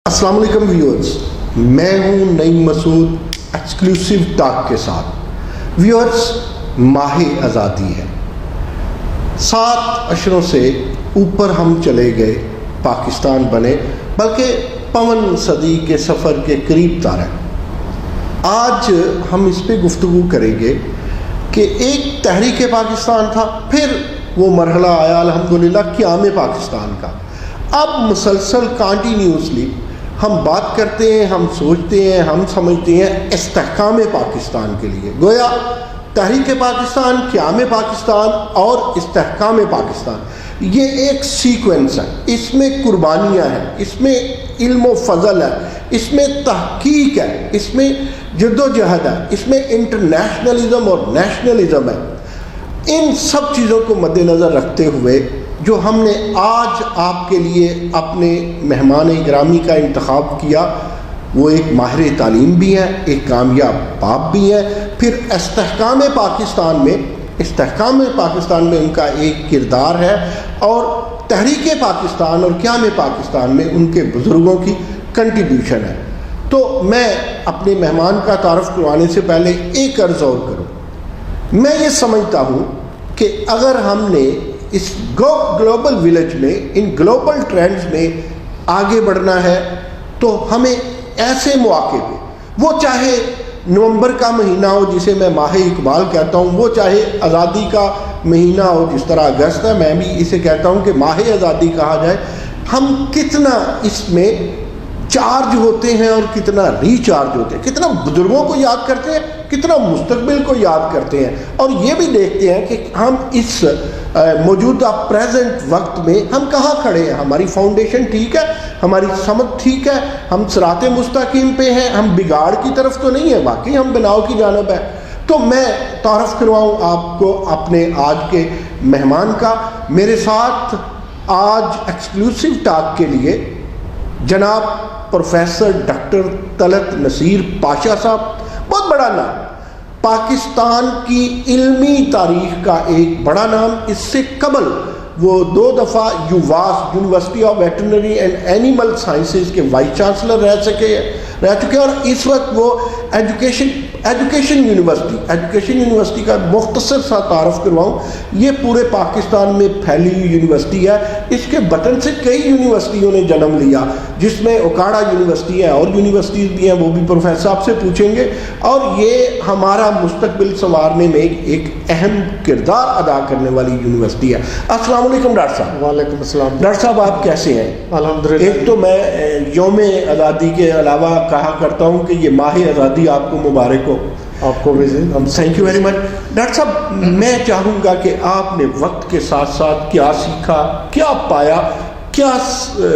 السلام علیکم ویورز، میں ہوں نعیم مسعود ایکسکلوسیو ٹاک کے ساتھ۔ ویورز، ماہ آزادی ہے، 7 اشروں سے اوپر ہم چلے گئے، پاکستان بنے، بلکہ 55 صدی کے سفر کے قریب تارے۔ آج ہم اس پہ گفتگو کریں گے کہ ایک تحریک پاکستان تھا، پھر وہ مرحلہ آیا الحمدللہ قیام پاکستان کا۔ اب مسلسل کانٹینیوسلی ہم بات کرتے ہیں، ہم سوچتے ہیں، ہم سمجھتے ہیں استحکام پاکستان کے لیے۔ گویا تحریک پاکستان، قیام پاکستان اور استحکام پاکستان یہ ایک سیکوینس ہے، اس میں قربانیاں ہیں، اس میں علم و فضل ہے، اس میں تحقیق ہے، اس میں جد و جہد ہے، اس میں انٹرنیشنلزم اور نیشنلزم ہے۔ ان سب چیزوں کو مد نظر رکھتے ہوئے جو ہم نے آج آپ کے لیے اپنے مہمان گرامی کا انتخاب کیا، وہ ایک ماہر تعلیم بھی ہے، ایک کامیاب باپ بھی ہے، پھر استحکام پاکستان میں ان کا ایک کردار ہے، اور تحریک پاکستان اور قیام پاکستان میں ان کے بزرگوں کی کنٹریبیوشن ہے۔ تو میں اپنے مہمان کا تعارف کروانے سے پہلے ایک عرض اور کروں۔ میں یہ سمجھتا ہوں کہ اگر ہم نے اس گلوبل ولیج میں، ان گلوبل ٹرینڈز میں آگے بڑھنا ہے تو ہمیں ایسے مواقع پہ، وہ چاہے نومبر کا مہینہ ہو جسے میں ماہ اقبال کہتا ہوں، وہ چاہے آزادی کا مہینہ ہو جس طرح اگست ہے، میں بھی اسے کہتا ہوں کہ ماہ آزادی کہا جائے، ہم کتنا اس میں چارج ہوتے ہیں اور کتنا ریچارج ہوتے ہیں، کتنا بزرگوں کو یاد کرتے ہیں، کتنا مستقبل کو یاد کرتے ہیں، اور یہ بھی دیکھتے ہیں کہ ہم اس موجودہ پریزنٹ وقت میں ہم کہاں کھڑے ہیں، ہماری فاؤنڈیشن ٹھیک ہے، ہماری سمت ٹھیک ہے، ہم صراط مستقیم پہ ہیں، ہم بگاڑ کی طرف تو نہیں ہیں، باقی ہم بناؤ کی جانب ہے۔ تو میں تعارف کرواؤں آپ کو اپنے آج کے مہمان کا۔ میرے ساتھ آج ایکسکلوسیو ٹاک کے لیے جناب پروفیسر ڈاکٹر طلعت نصیر پاشا صاحب، بہت بڑا نام، پاکستان کی علمی تاریخ کا ایک بڑا نام۔ اس سے قبل وہ 2 دفعہ UVAS university of veterinary and animal sciences کے وائس چانسلر رہ چکے، اور اس وقت وہ ایجوکیشن یونیورسٹی کا مختصر سا تعارف کرواؤں۔ یہ پورے پاکستان میں پھیلی ہوئی یونیورسٹی ہے، اس کے بطن سے کئی یونیورسٹیوں نے جنم لیا، جس میں اوکاڑا یونیورسٹی ہے اور یونیورسٹیز بھی ہیں، وہ بھی پروفیسر صاحب سے پوچھیں گے، اور یہ ہمارا مستقبل سنوارنے میں ایک اہم کردار ادا کرنے والی یونیورسٹی ہے۔ السلام علیکم ڈاکٹر صاحب۔ وعلیکم السلام ڈاکٹر صاحب، آپ کیسے ہیں؟ الحمدللہ۔ ایک تو میں یوم آزادی کے علاوہ کہا کرتا ہوں کہ یہ ماہ آزادی آپ کو مبارک ہو۔ آپ کو بھی thank you very much. Doctor صاحب، میں چاہوں گا کہ آپ نے وقت کے ساتھ ساتھ کیا سیکھا، کیا پایا، کیا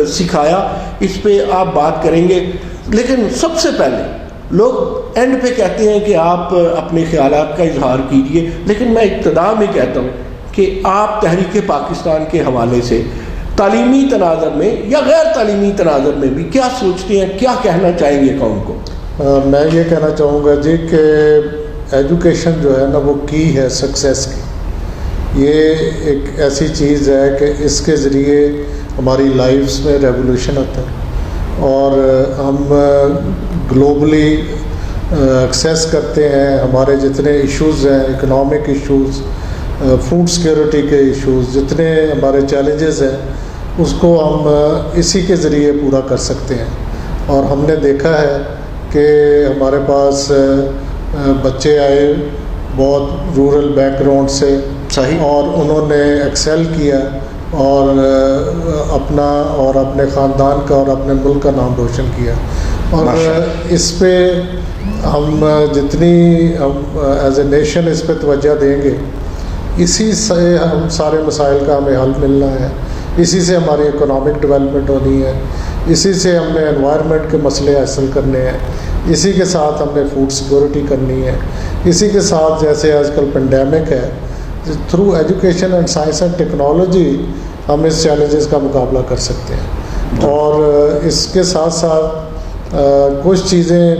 سکھایا، اس پہ آپ بات کریں گے، لیکن سب سے پہلے لوگ اینڈ پہ کہتے ہیں کہ آپ اپنے خیالات کا اظہار کیجیے، لیکن میں ابتدا میں کہتا ہوں کہ آپ تحریک پاکستان کے حوالے سے تعلیمی تناظر میں یا غیر تعلیمی تناظر میں بھی کیا سوچتے ہیں، کیا کہنا چاہیں گے قوم کو؟ میں یہ کہنا چاہوں گا جی کہ ایجوکیشن جو ہے نا وہ کی ہے سکسیس کی۔ یہ ایک ایسی چیز ہے کہ اس کے ذریعے ہماری لائفز میں ریولیوشن آتا ہے، اور ہم گلوبلی ایکسیس کرتے ہیں۔ ہمارے جتنے ایشوز ہیں، اکنامک ایشوز، فوڈ سیکورٹی کے ایشوز، جتنے ہمارے چیلنجز ہیں، اس کو ہم اسی کے ذریعے پورا کر سکتے ہیں۔ اور ہم نے دیکھا ہے کہ ہمارے پاس بچے آئے بہت رورل بیک گراؤنڈ سے، صحیح، اور انہوں نے ایکسیل کیا اور اپنا اور اپنے خاندان کا اور اپنے ملک کا نام روشن کیا۔ اور اس پہ ہم جتنی ہم ایز اے نیشن اس پہ توجہ دیں گے، اسی سے ہم سارے مسائل کا ہمیں حل ملنا ہے، اسی سے ہماری اکنامک ڈیولپمنٹ ہونی ہے، اسی سے ہم نے انوائرمنٹ کے مسئلے حاصل کرنے ہیں، اسی کے ساتھ ہم نے فوڈ سیکورٹی کرنی ہے، اسی کے ساتھ جیسے آج کل پینڈیمک ہے، through education and science and technology ہم اس چیلنجز کا مقابلہ کر سکتے ہیں۔ اور اس کے ساتھ ساتھ کچھ چیزیں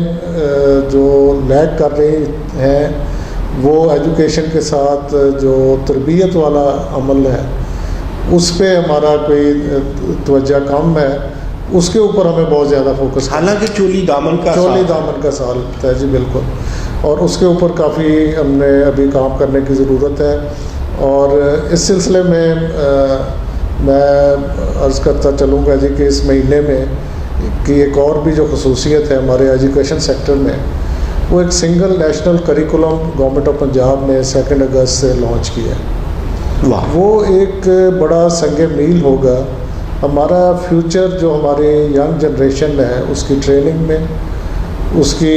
جو لیگ کر رہی ہیں، وہ ایجوکیشن کے ساتھ جو تربیت والا عمل ہے، اس پہ ہمارا کوئی توجہ کم ہے، اس کے اوپر ہمیں بہت زیادہ فوکس حالانکہ چولی دامن کا سال ہے جی بالکل، اور اس کے اوپر کافی ہم نے ابھی کام کرنے کی ضرورت ہے. اور اس سلسلے میں عرض کرتا چلوں گا جی کہ اس مہینے میں کی ایک اور بھی جو خصوصیت ہے ہمارے ایجوکیشن سیکٹر میں، وہ ایک single national curriculum government of Punjab نے 2 اگست سے لانچ کیا ہے. وہ ایک بڑا سنگ میل ہوگا ہمارا فیوچر، جو ہماری ینگ جنریشن ہے اس کی ٹریننگ میں، اس کی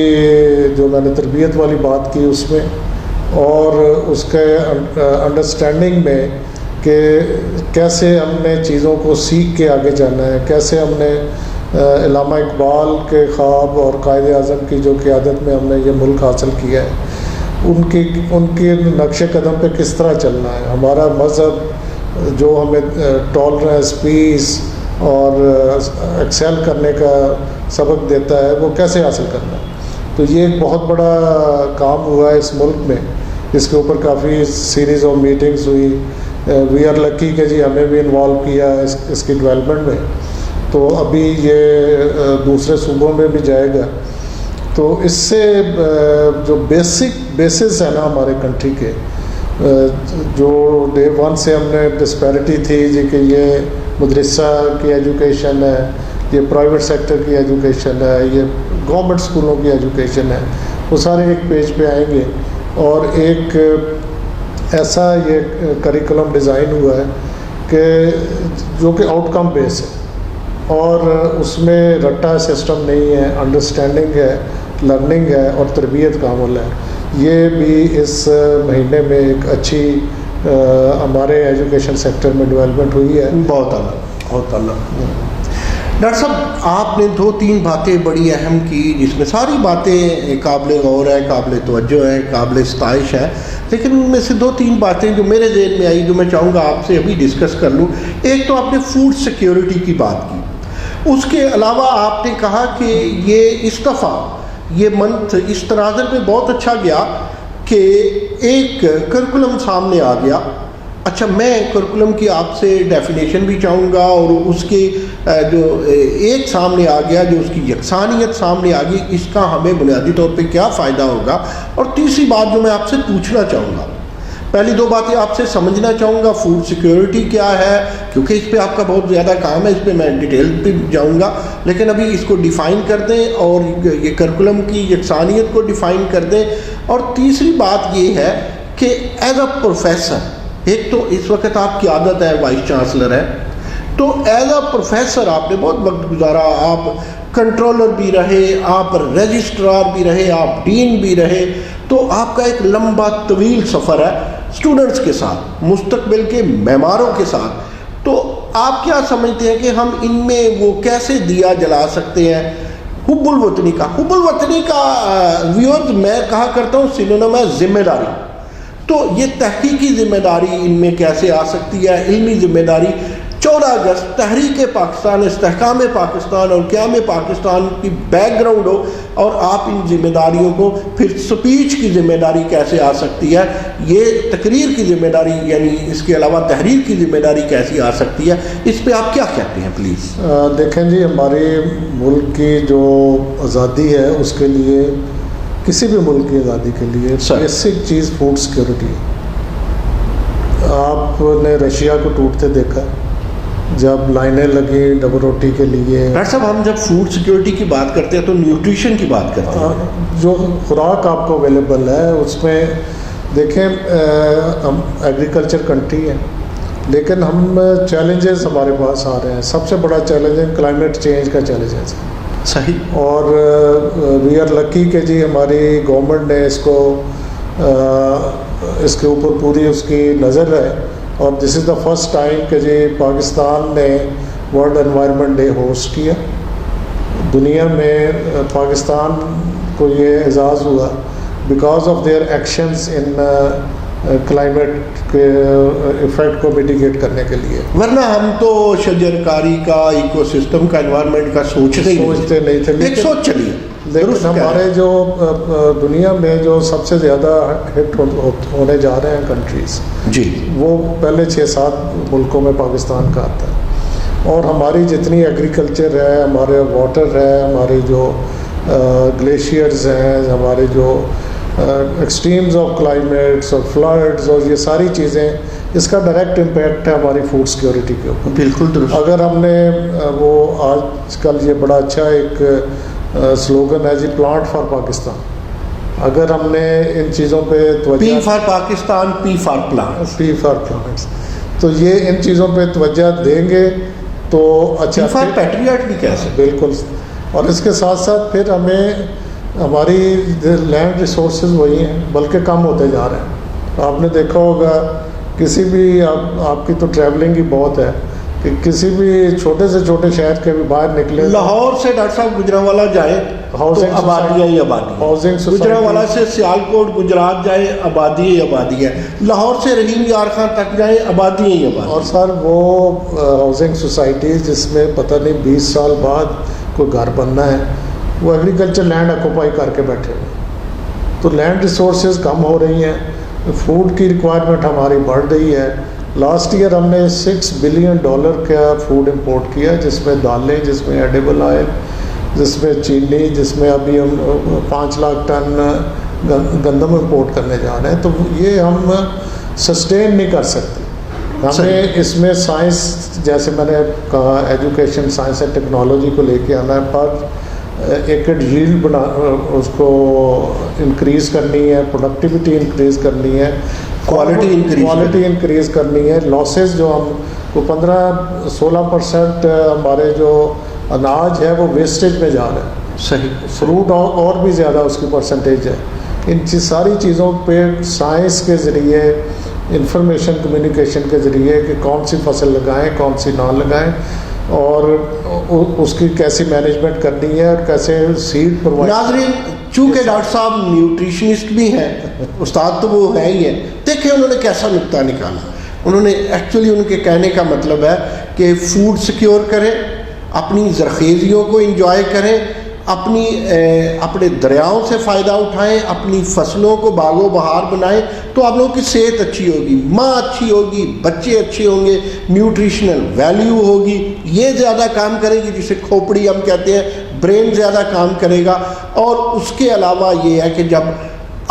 جو میں نے تربیت والی بات کی اس میں، اور اس کے انڈرسٹینڈنگ میں کہ کیسے ہم نے چیزوں کو سیکھ کے آگے جانا ہے، کیسے ہم نے علامہ اقبال کے خواب اور قائد اعظم کی جو قیادت میں ہم نے یہ ملک حاصل کیا ہے، ان کے نقش قدم پہ کس طرح چلنا ہے. ہمارا مذہب جو ہمیں ٹالرنس، پیس اور ایکسیل کرنے کا سبق دیتا ہے، وہ کیسے حاصل کرنا ہے. تو یہ ایک بہت بڑا کام ہوا ہے اس ملک میں، اس کے اوپر کافی سیریز آف میٹنگز ہوئی. وی آر لکی کہ جی ہمیں بھی انوالو کیا اس کی ڈیولپمنٹ میں. تو ابھی یہ دوسرے صوبوں میں بھی جائے گا. تو اس سے جو بیسز ہیں نا ہمارے کنٹری کے، جو ڈے 1 سے ہم نے ڈسپیرٹی تھی جی کہ یہ مدرسہ کی ایجوکیشن ہے، یہ پرائیویٹ سیکٹر کی ایجوکیشن ہے، یہ گورنمنٹ اسکولوں کی ایجوکیشن ہے، وہ سارے ایک پیج پہ آئیں گے. اور ایک ایسا یہ کریکولم ڈیزائن ہوا ہے کہ جو کہ آؤٹ کم بیس ہے، اور اس میں رٹا سسٹم نہیں ہے، انڈرسٹینڈنگ ہے، لرننگ ہے اور تربیت کا عمل ہے. یہ بھی اس مہینے میں ایک اچھی ہمارے ایجوکیشن سیکٹر میں ڈیولپمنٹ ہوئی ہے. بہت اعلیٰ. ڈاکٹر صاحب آپ نے 2-3 باتیں بڑی اہم کی، جس میں ساری باتیں قابل غور ہیں، قابل توجہ ہیں، قابل ستائش ہیں، لیکن ان میں سے 2-3 باتیں جو میرے ذہن میں آئی جو میں چاہوں گا آپ سے ابھی ڈسکس کر لوں. ایک تو آپ نے فوڈ سیکیورٹی کی بات کی، اس کے علاوہ آپ نے کہا کہ یہ اس دفعہ یہ منتھ اس تناظر میں بہت اچھا گیا کہ ایک کرکولم سامنے آ گیا. اچھا، میں کرکولم کی آپ سے ڈیفینیشن بھی چاہوں گا، اور اس کے جو ایک سامنے آ گیا، جو اس کی یکسانیت سامنے آ گئی، اس کا ہمیں بنیادی طور پہ کیا فائدہ ہوگا. اور تیسری بات جو میں آپ سے پوچھنا چاہوں گا، پہلی 2 باتیں آپ سے سمجھنا چاہوں گا، فوڈ سیکیورٹی کیا ہے، کیونکہ اس پہ آپ کا بہت زیادہ کام ہے، اس پہ میں ڈیٹیل پہ جاؤں گا، لیکن ابھی اس کو ڈیفائن کر دیں اور یہ کرکولم کی یکسانیت کو ڈیفائن کر دیں. اور تیسری بات یہ ہے کہ ایز اے پروفیسر، ایک تو اس وقت آپ کی عادت ہے وائس چانسلر ہے، تو ایز اے پروفیسر آپ نے بہت وقت گزارا، آپ کنٹرولر بھی رہے، آپ رجسٹرار بھی رہے، آپ ڈین بھی رہے، تو آپ کا ایک لمبا طویل سفر ہے اسٹوڈنٹس کے ساتھ، مستقبل کے معماروں کے ساتھ. تو آپ کیا سمجھتے ہیں کہ ہم ان میں وہ کیسے دیا جلا سکتے ہیں حب الوطنی کا ویورز میں کہا کرتا ہوں سینونیم ہے ذمہ داری. تو یہ تحقیقی ذمہ داری ان میں کیسے آ سکتی ہے، علمی ذمہ داری. 14 اگست تحریک پاکستان، استحکام پاکستان اور قیام پاکستان کی بیک گراؤنڈ ہو، اور آپ ان ذمہ داریوں کو پھر سپیچ کی ذمہ داری کیسے آ سکتی ہے، یہ تقریر کی ذمہ داری، یعنی اس کے علاوہ تحریر کی ذمہ داری کیسی آ سکتی ہے، اس پہ آپ کیا کہتے ہیں پلیز؟ دیکھیں جی، ہمارے ملک کی جو آزادی ہے اس کے لیے، کسی بھی ملک کی آزادی کے لیے بیسک چیز فوڈ سیکیورٹی ہے. آپ نے رشیا کو ٹوٹتے دیکھا، جب لائنیں لگی ڈبل روٹی کے لیے. ڈاکٹر صاحب، ہم جب فوڈ سیکیورٹی کی بات کرتے ہیں تو نیوٹریشن کی بات کرتے ہیں، جو خوراک آپ کو اویلیبل ہے اس میں. دیکھیں، ہم ایگریکلچر کنٹری ہے، لیکن ہم چیلنجز ہمارے پاس آ رہے ہیں. سب سے بڑا چیلنج ہے کلائمیٹ چینج کا چیلنج ہے. صحیح. اور وی آر لکی کہ جی ہماری گورنمنٹ نے اس کے اوپر پوری اس کی نظر ہے، اور دس از دا فرسٹ ٹائم کہ جی پاکستان نے ورلڈ انوائرمنٹ ڈے ہوسٹ کیا. دنیا میں پاکستان کو یہ اعزاز ہوا because of their actions in climate کے ایفیکٹ کو میٹیگیٹ کرنے کے لیے. ورنہ ہم تو شجر کاری کا، ایکو سسٹم کا، انوائرمنٹ کا سوچتے نہیں تھے. ایک سوچ چلیے، لیکن ہمارے جو دنیا میں جو سب سے زیادہ ہٹ ہونے جا رہے ہیں کنٹریز، جی، وہ پہلے 6-7 ملکوں میں پاکستان کا آتا ہے. اور ہماری جتنی ایگریکلچر ہے، ہمارے واٹر ہے، ہمارے جو گلیشیئرز ہیں، ہمارے جو ایکسٹریمز آف کلائمیٹس اور فلڈز اور یہ ساری چیزیں، اس کا ڈائریکٹ امپیکٹ ہے ہماری فوڈ سیکورٹی کے اوپر. بالکل درست. اگر ہم نے وہ آج کل یہ بڑا اچھا ایک سلوگن ہے جی، پلانٹ فار پاکستان، اگر ہم نے ان چیزوں پہ توجہ، P for Pakistan, P for plants, P for plants, تو یہ ان چیزوں پہ توجہ دیں گے تو اچھا. پی فار پیٹریاٹ بھی کہہ سکتے. بالکل. اور اس کے ساتھ ساتھ پھر ہمیں ہماری لینڈ ریسورسز وہی ہیں بلکہ کم ہوتے جا رہے ہیں. آپ نے دیکھا ہوگا کسی بھی آپ کی تو ٹریولنگ ہی بہت ہے کہ کسی بھی چھوٹے سے چھوٹے شہر کے بھی باہر نکلے، لاہور سے ڈاکٹر صاحب گجرانوالہ جائیں تو آبادیاں ہی آبادی، گجرانوالہ سے سیالکوٹ گجرات جائیں آبادی ہی آبادی ہے، لاہور سے رحیم یار خان تک جائیں آبادی ہی آبادی. اور سر وہ ہاؤسنگ سوسائٹیز جس میں پتہ نہیں 20 سال بعد کوئی گھر بننا ہے، وہ ایگریکلچر لینڈ آکوپائی کر کے بیٹھے ہوئے. تو لینڈ ریسورسز کم ہو رہی ہیں، فوڈ کی ریکوائرمنٹ ہماری بڑھ رہی ہے. لاسٹ ایئر ہم نے $6 بلین کا فوڈ امپورٹ کیا، جس میں دالیں، جس میں ایڈیبل آئل، جس میں چینی، جس میں ابھی ہم 5 لاکھ ٹن گندم امپورٹ کرنے جا رہے ہیں. تو یہ ہم سسٹین نہیں کر سکتے. ہمیں اس میں سائنس، جیسے میں نے کہا، ایجوکیشن، سائنس اینڈ ٹیکنالوجی کو لے کے آنا ہے، پر ایکڑ ییلڈ اس کو انکریز کرنی ہے، پروڈکٹیوٹی انکریز کرنی ہے، کوالٹی انکریز کرنی ہے. لاسز جو ہم کو 15-16% ہمارے جو اناج ہے وہ ویسٹیج میں جا رہا ہے. صحیح. فروٹ اور بھی زیادہ اس کی پرسنٹیج ہے. ان ساری چیزوں پہ سائنس کے ذریعے، انفارمیشن کمیونیکیشن کے ذریعے کہ کون سی فصل لگائیں، کون سی نہ لگائیں، اور اس کی کیسی مینجمنٹ کرنی ہے، اور کیسے سیڈ پرووائڈ. ناظرین، چونکہ ڈاکٹر صاحب نیوٹریشنسٹ بھی ہیں، استاد تو وہ ہے ہی ہیں، دیکھیں انہوں نے کیسا نقطہ نکالا. انہوں نے ایکچولی ان کے کہنے کا مطلب ہے کہ فوڈ سیکیور کریں، اپنی زرخیزیوں کو انجوائے کریں، اپنے دریاؤں سے فائدہ اٹھائیں، اپنی فصلوں کو باغ و بہار بنائیں، تو آپ لوگوں کی صحت اچھی ہوگی، ماں اچھی ہوگی، بچے اچھے ہوں گے، نیوٹریشنل ویلیو ہوگی، یہ زیادہ کام کرے گی، جسے کھوپڑی ہم کہتے ہیں، برین زیادہ کام کرے گا. اور اس کے علاوہ یہ ہے کہ جب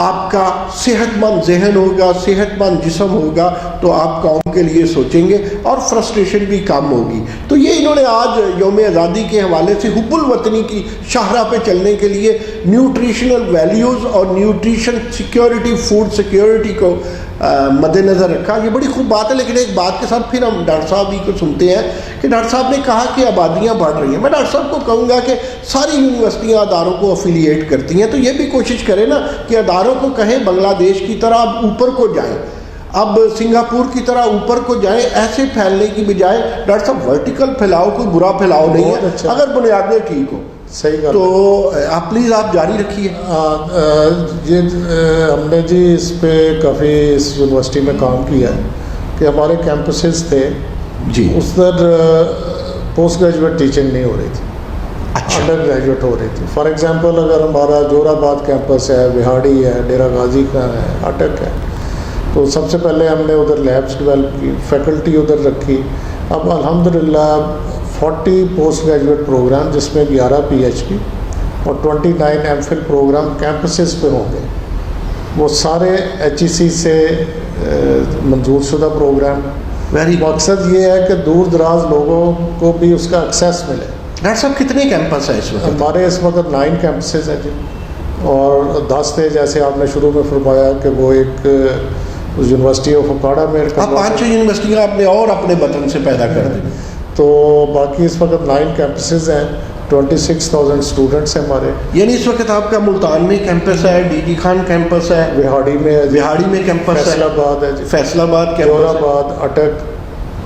آپ کا صحت مند ذہن ہوگا، صحت مند جسم ہوگا، تو آپ قوم کے لیے سوچیں گے اور فرسٹریشن بھی کم ہوگی. تو یہ انہوں نے آج یوم آزادی کے حوالے سے حب الوطنی کی شاہراہ پہ چلنے کے لیے نیوٹریشنل ویلیوز اور نیوٹریشن سیکیورٹی، فوڈ سیکیورٹی کو مد نظر رکھا. یہ بڑی خوب بات ہے. لیکن ایک بات کے ساتھ پھر ہم ڈاکٹر صاحب ہی کو سنتے ہیں کہ ڈاکٹر صاحب نے کہا کہ آبادیاں بڑھ رہی ہیں. میں ڈاکٹر صاحب کو کہوں گا کہ ساری یونیورسٹیاں اداروں کو افیلیٹ کرتی ہیں، تو یہ بھی کوشش کریں نا کہ اداروں کو کہیں بنگلہ دیش کی طرح اب اوپر کو جائیں، اب سنگاپور کی طرح اوپر کو جائیں. ایسے پھیلنے کی بجائے ڈاکٹر صاحب ورٹیکل پھیلاؤ کوئی برا پھیلاؤ نہیں ہے، اچھا، اگر بنیادیں ٹھیک ہو. صحیح گل. تو آپ پلیز آپ جاری رکھیے. یہ ہم نے جی اس پہ کافی اس یونیورسٹی میں کام کیا ہے کہ ہمارے کیمپسز تھے جی، اس در پوسٹ گریجویٹ ٹیچنگ نہیں ہو رہی تھی، اچھا، انڈر گریجویٹ ہو رہی تھی. فار ایگزامپل اگر ہمارا جور آباد کیمپس ہے، وہاڑی ہے، ڈیرہ غازی کا ہے، اٹک ہے، تو سب سے پہلے ہم نے ادھر لیبس ڈیولپ کی، فیکلٹی ادھر رکھی. اب الحمدللہ 40 پوسٹ گریجویٹ پروگرام، جس میں 11 PhD اور 29 MPhil پروگرام کیمپسز پہ ہوں گے. وہ سارے HEC سے منظور شدہ پروگرام. مقصد یہ ہے کہ دور دراز لوگوں کو بھی اس کا ایکسیس ملے. ڈاکٹر صاحب کتنے کیمپس ہیں اس وقت؟ ہمارے اس وقت 9 کیمپسز ہیں جی، اور 10 تھے جیسے آپ نے شروع میں فرمایا کہ وہ ایک یونیورسٹی آف اکاڑا میں. آپ 5-6 یونیورسٹیاں اپنے اور اپنے وطن سے پیدا کر دیں. تو باقی اس وقت 9 کیمپسز ہیں، 26,000 اسٹوڈنٹس ہیں ہمارے. یعنی اس وقت آپ کا ملتان میں کیمپس ہے، ڈی جی خان کیمپس ہے، وہاڑی میں کیمپس ہے، فیصل آباد ہے جی، فیصل آباد جور آباد، اٹک،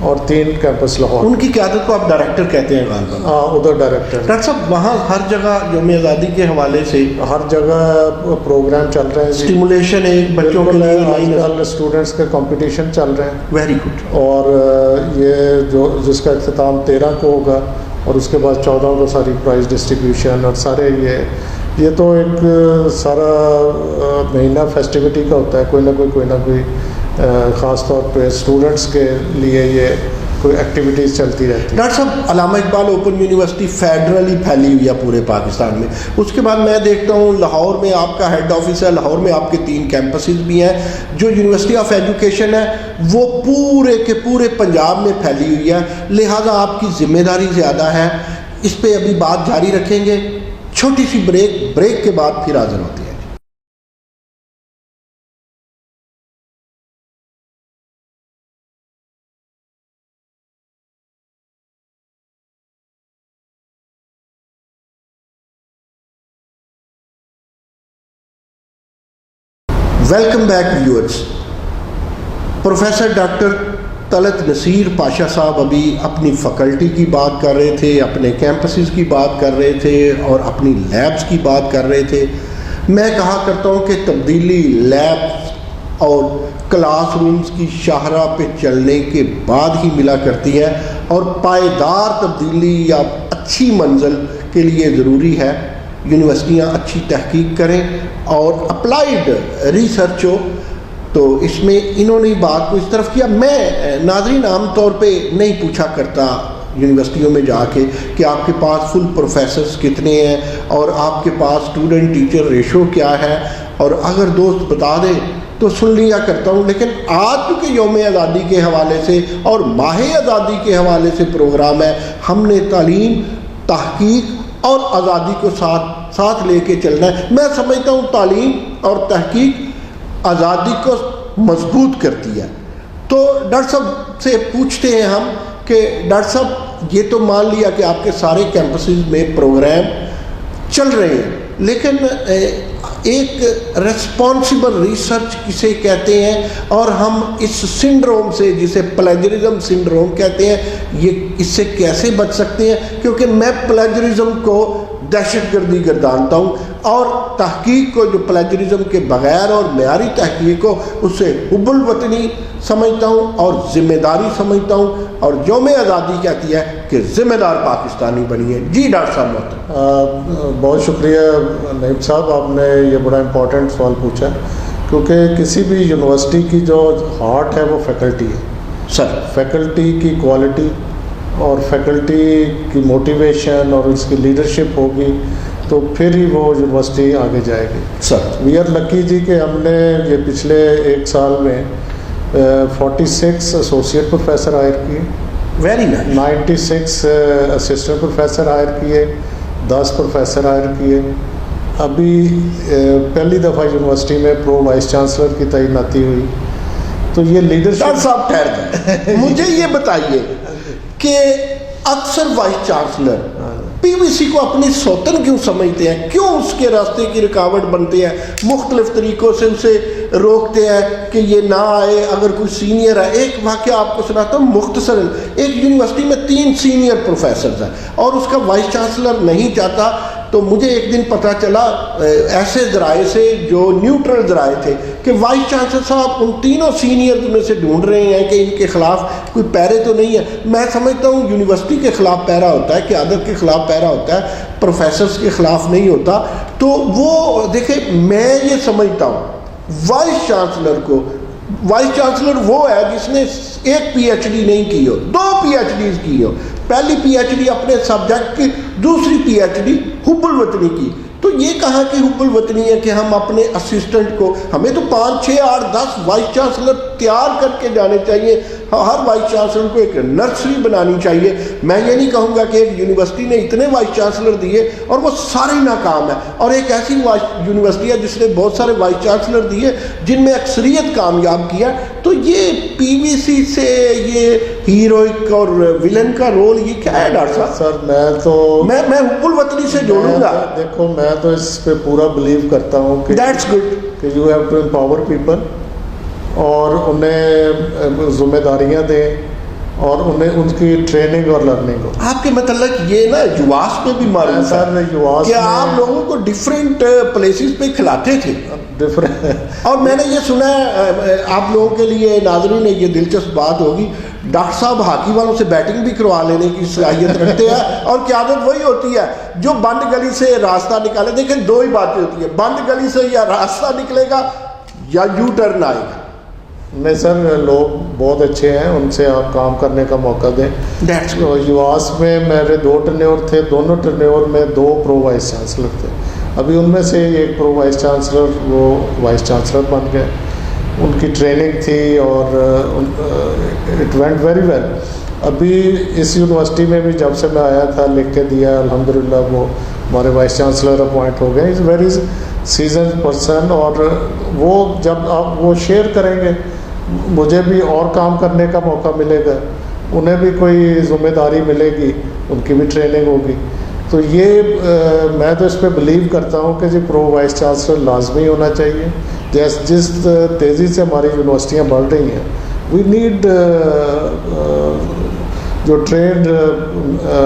اور 3 کیمپس لاہور. ان کی قیادت کو آپ ڈائریکٹر کہتے ہیں غالباً؟ ہاں، ادھر ڈائریکٹر. ڈاکٹر صاحب وہاں ہر جگہ یوم آزادی کے حوالے سے ہر جگہ پروگرام چل رہے ہیں، اسٹیمولیشن ہے بچوں کے لیے. آج کل اسٹوڈنٹس کے کمپٹیشن چل رہے ہیں. Very good. اور یہ جس کا اختتام 13 کو ہوگا، اور اس کے بعد 14 کو ساری پرائز ڈسٹریبیوشن اور سارے یہ تو ایک سارا مہینہ فیسٹیوٹی کا ہوتا ہے. کوئی نہ کوئی خاص طور پہ اسٹوڈنٹس کے لیے یہ کوئی ایکٹیویٹیز چلتی رہتی ہیں. ڈاکٹر صاحب علامہ اقبال اوپن یونیورسٹی فیڈرلی پھیلی ہوئی ہے پورے پاکستان میں. اس کے بعد میں دیکھتا ہوں لاہور میں آپ کا ہیڈ آفس ہے, لاہور میں آپ کے 3 کیمپسز بھی ہیں. جو یونیورسٹی آف ایجوکیشن ہے وہ پورے کے پورے پنجاب میں پھیلی ہوئی ہے, لہٰذا آپ کی ذمہ داری زیادہ ہے. اس پہ ابھی بات جاری رکھیں گے, چھوٹی سی بریک کے بعد پھر حاضر ہوتے ہیں. Welcome back viewers. Professor doctor Talat Naseer Pasha صاحب ابھی اپنی فیکلٹی کی بات کر رہے تھے, اپنے کیمپسز کی بات کر رہے تھے اور اپنی لیبس کی بات کر رہے تھے. میں کہا کرتا ہوں کہ تبدیلی لیبس اور کلاس رومز کی شاہراہ پہ چلنے کے بعد ہی ملا کرتی ہے, اور پائیدار تبدیلی یا اچھی منزل کے لیے ضروری ہے یونیورسٹیاں اچھی تحقیق کریں اور اپلائیڈ ریسرچ ہو. تو اس میں انہوں نے بات کو اس طرف کیا. میں ناظرین عام طور پہ نہیں پوچھا کرتا یونیورسٹیوں میں جا کے کہ آپ کے پاس فل پروفیسرز کتنے ہیں اور آپ کے پاس اسٹوڈنٹ ٹیچر ریشو کیا ہے, اور اگر دوست بتا دیں تو سن لیا کرتا ہوں. لیکن آج چونکہ یوم آزادی کے حوالے سے اور ماہ آزادی کے حوالے سے پروگرام ہے, ہم نے تعلیم, تحقیق اور آزادی کو ساتھ لے کے چلنا ہے. میں سمجھتا ہوں تعلیم اور تحقیق آزادی کو مضبوط کرتی ہے. تو ڈاکٹر صاحب سے پوچھتے ہیں ہم کہ ڈاکٹر صاحب یہ تو مان لیا کہ آپ کے سارے کیمپسز میں پروگرام چل رہے ہیں, لیکن ایک ریسپانسبل ریسرچ کسے کہتے ہیں, اور ہم اس سنڈروم سے جسے پلیجرزم سنڈروم کہتے ہیں, یہ اس سے کیسے بچ سکتے ہیں؟ کیونکہ میں پلیجرزم کو دہشت گردی گردانتا ہوں, اور تحقیق کو جو پلیجرزم کے بغیر اور معیاری تحقیق کو اسے حب الوطنی سمجھتا ہوں اور ذمہ داری سمجھتا ہوں, اور یوم آزادی کہتی ہے کہ ذمہ دار پاکستانی بنیے. جی ڈاکٹر صاحب محترم. بہت شکریہ نائب صاحب, آپ نے یہ بڑا امپورٹنٹ سوال پوچھا, کیونکہ کسی بھی یونیورسٹی کی جو ہارٹ ہے وہ فیکلٹی ہے. سر فیکلٹی کی کوالٹی اور فیکلٹی کی موٹیویشن اور اس کی لیڈرشپ ہوگی تو پھر ہی وہ یونیورسٹی آگے جائے گی. سر وی آر لکی جی کہ ہم نے یہ پچھلے 1 سال میں 46 ایسوسیٹ پروفیسر ہائر کیے, very nice. 96 assistant professor hire کیے, 10 پروفیسر ہائر کیے. ابھی پہلی دفعہ یونیورسٹی میں پرو وائس چانسلر کی تعیناتی ہوئی. تو یہ لیڈرشپ. ڈاکٹر صاحب ٹھہر جائیں, مجھے یہ بتائیے کہ اکثر وائس چانسلر پی وی سی کو اپنی سوتن کیوں سمجھتے ہیں, کیوں اس کے راستے کی رکاوٹ بنتے ہیں, مختلف طریقوں سے اسے روکتے ہیں کہ یہ نہ آئے اگر کوئی سینئر ہے. ایک واقعہ آپ کو سناتا ہوں مختصراً. ایک یونیورسٹی میں 3 سینئر پروفیسرز ہیں اور اس کا وائس چانسلر نہیں چاہتا. تو مجھے ایک دن پتہ چلا ایسے ذرائع سے جو نیوٹرل ذرائع تھے کہ وائس چانسلر صاحب ان تینوں سینئرز میں سے ڈھونڈ رہے ہیں کہ ان کے خلاف کوئی پیرے تو نہیں ہے. میں سمجھتا ہوں یونیورسٹی کے خلاف پیرا ہوتا ہے, قیادت کے خلاف پیرا ہوتا ہے, پروفیسرز کے خلاف نہیں ہوتا. تو وہ دیکھیں, میں یہ سمجھتا ہوں وائس چانسلر کو, وائس چانسلر وہ ہے جس نے 1 پی ایچ ڈی نہیں کی ہو, 2 پی ایچ ڈیز کی ہو, پہلی پی ایچ ڈی اپنے سبجیکٹ کی, دوسری پی ایچ ڈی حب الوطنی کی. تو یہ کہا کہ حب الوطنی ہے کہ ہم اپنے اسسٹنٹ کو, ہمیں تو 5 6 8 10 وائس چانسلر تیار کر کے جانے چاہیے. ہر وائس چانسلر کو ایک نرسری بنانی چاہیے. میں یہ نہیں کہوں گا کہ ایک یونیورسٹی نے اتنے وائس چانسلر دیے اور وہ سارے ناکام ہیں, اور ایک ایسی یونیورسٹی ہے جس نے بہت سارے وائس چانسلر دیے جن میں اکثریت کامیاب کیا. تو یہ پی وی سی سے یہ ہیروئک اور ولن کا رول یہ کیا ہے ڈاکٹر صاحب؟ سر میں تو میں حب الوطنی سے جوڑوں گا. دیکھو میں تو اس پہ پورا بلیو کرتا ہوں کہ دیٹس گڈ کہ you have to empower people, اور انہیں ذمہ داریاں دیں اور انہیں ان کی ٹریننگ اور لرننگ ہو. آپ کے متعلق یہ نا یواس میں بھی معلوم تھا کہ آپ لوگوں کو ڈفرینٹ پلیسز پہ کھلاتے تھے اور میں نے یہ سنا ہے آپ لوگوں کے لیے ناظرین نے یہ دلچسپ بات ہوگی, ڈاکٹر صاحب ہاکی والوں سے بیٹنگ بھی کروا لینے کی صلاحیت رکھتے ہیں, اور قیادت وہی ہوتی ہے جو بند گلی سے راستہ نکالے. دیکھیں 2 ہی باتیں ہوتی ہیں, بند گلی سے یا راستہ نکلے گا یا یو ٹرن آئے گا. نہیں سر، لوگ بہت اچھے ہیں، ان سے آپ کام کرنے کا موقع دیں. یواس میں میرے 2 ٹرنیور تھے، دونوں ٹرنیور میں 2 پرو وائس چانسلر تھے. ابھی ان میں سے ایک پرو وائس چانسلر وہ وائس چانسلر بن گئے. ان کی ٹریننگ تھی اور اٹ وینٹ ویری ویل. ابھی اس یونیورسٹی میں بھی جب سے میں آیا تھا لکھ کے دیا، الحمدللہ وہ ہمارے وائس چانسلر اپوائنٹ ہو گئے. از ویری سیزن پرسن، اور وہ جب آپ وہ شیئر کریں گے مجھے بھی اور کام کرنے کا موقع ملے گا، انہیں بھی کوئی ذمہ داری ملے گی، ان کی بھی ٹریننگ ہوگی. تو یہ میں تو اس پہ بلیو کرتا ہوں کہ جی پرو وائس چانسلر لازمی ہونا چاہیے. جس تیزی سے ہماری یونیورسٹیاں بڑھ رہی ہیں، وی نیڈ جو ٹرینڈ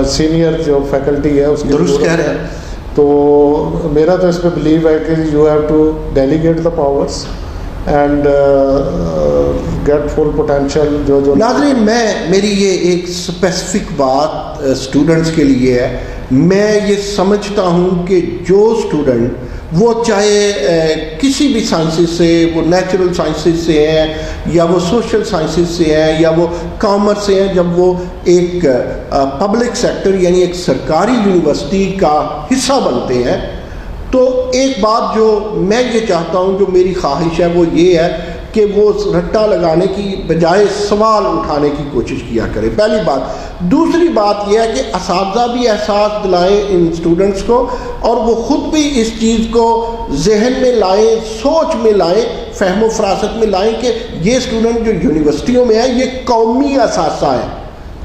سینئر جو فیکلٹی ہے اس کی درست کہہ رہے ہیں. تو میرا تو اس پہ بلیو ہے کہ you have to delegate the powers and get full potential. جو ناظرین، میری یہ ایک اسپیسیفک بات اسٹوڈنٹس کے لیے ہے. میں یہ سمجھتا ہوں کہ جو اسٹوڈنٹ وہ چاہے کسی بھی سائنسز سے، وہ نیچرل سائنسز سے ہیں یا وہ سوشل سائنسز سے ہیں یا وہ کامرس سے ہیں، جب وہ ایک پبلک سیکٹر یعنی ایک سرکاری یونیورسٹی کا حصہ بنتے ہیں، تو ایک بات جو میں یہ چاہتا ہوں، جو میری خواہش ہے، وہ یہ ہے کہ وہ رٹا لگانے کی بجائے سوال اٹھانے کی کوشش کیا کرے. پہلی بات. دوسری بات یہ ہے کہ اساتذہ بھی احساس دلائیں ان اسٹوڈنٹس کو، اور وہ خود بھی اس چیز کو ذہن میں لائیں، سوچ میں لائیں، فہم و فراست میں لائیں کہ یہ اسٹوڈنٹ جو یونیورسٹیوں میں ہیں یہ قومی اثاثہ ہے.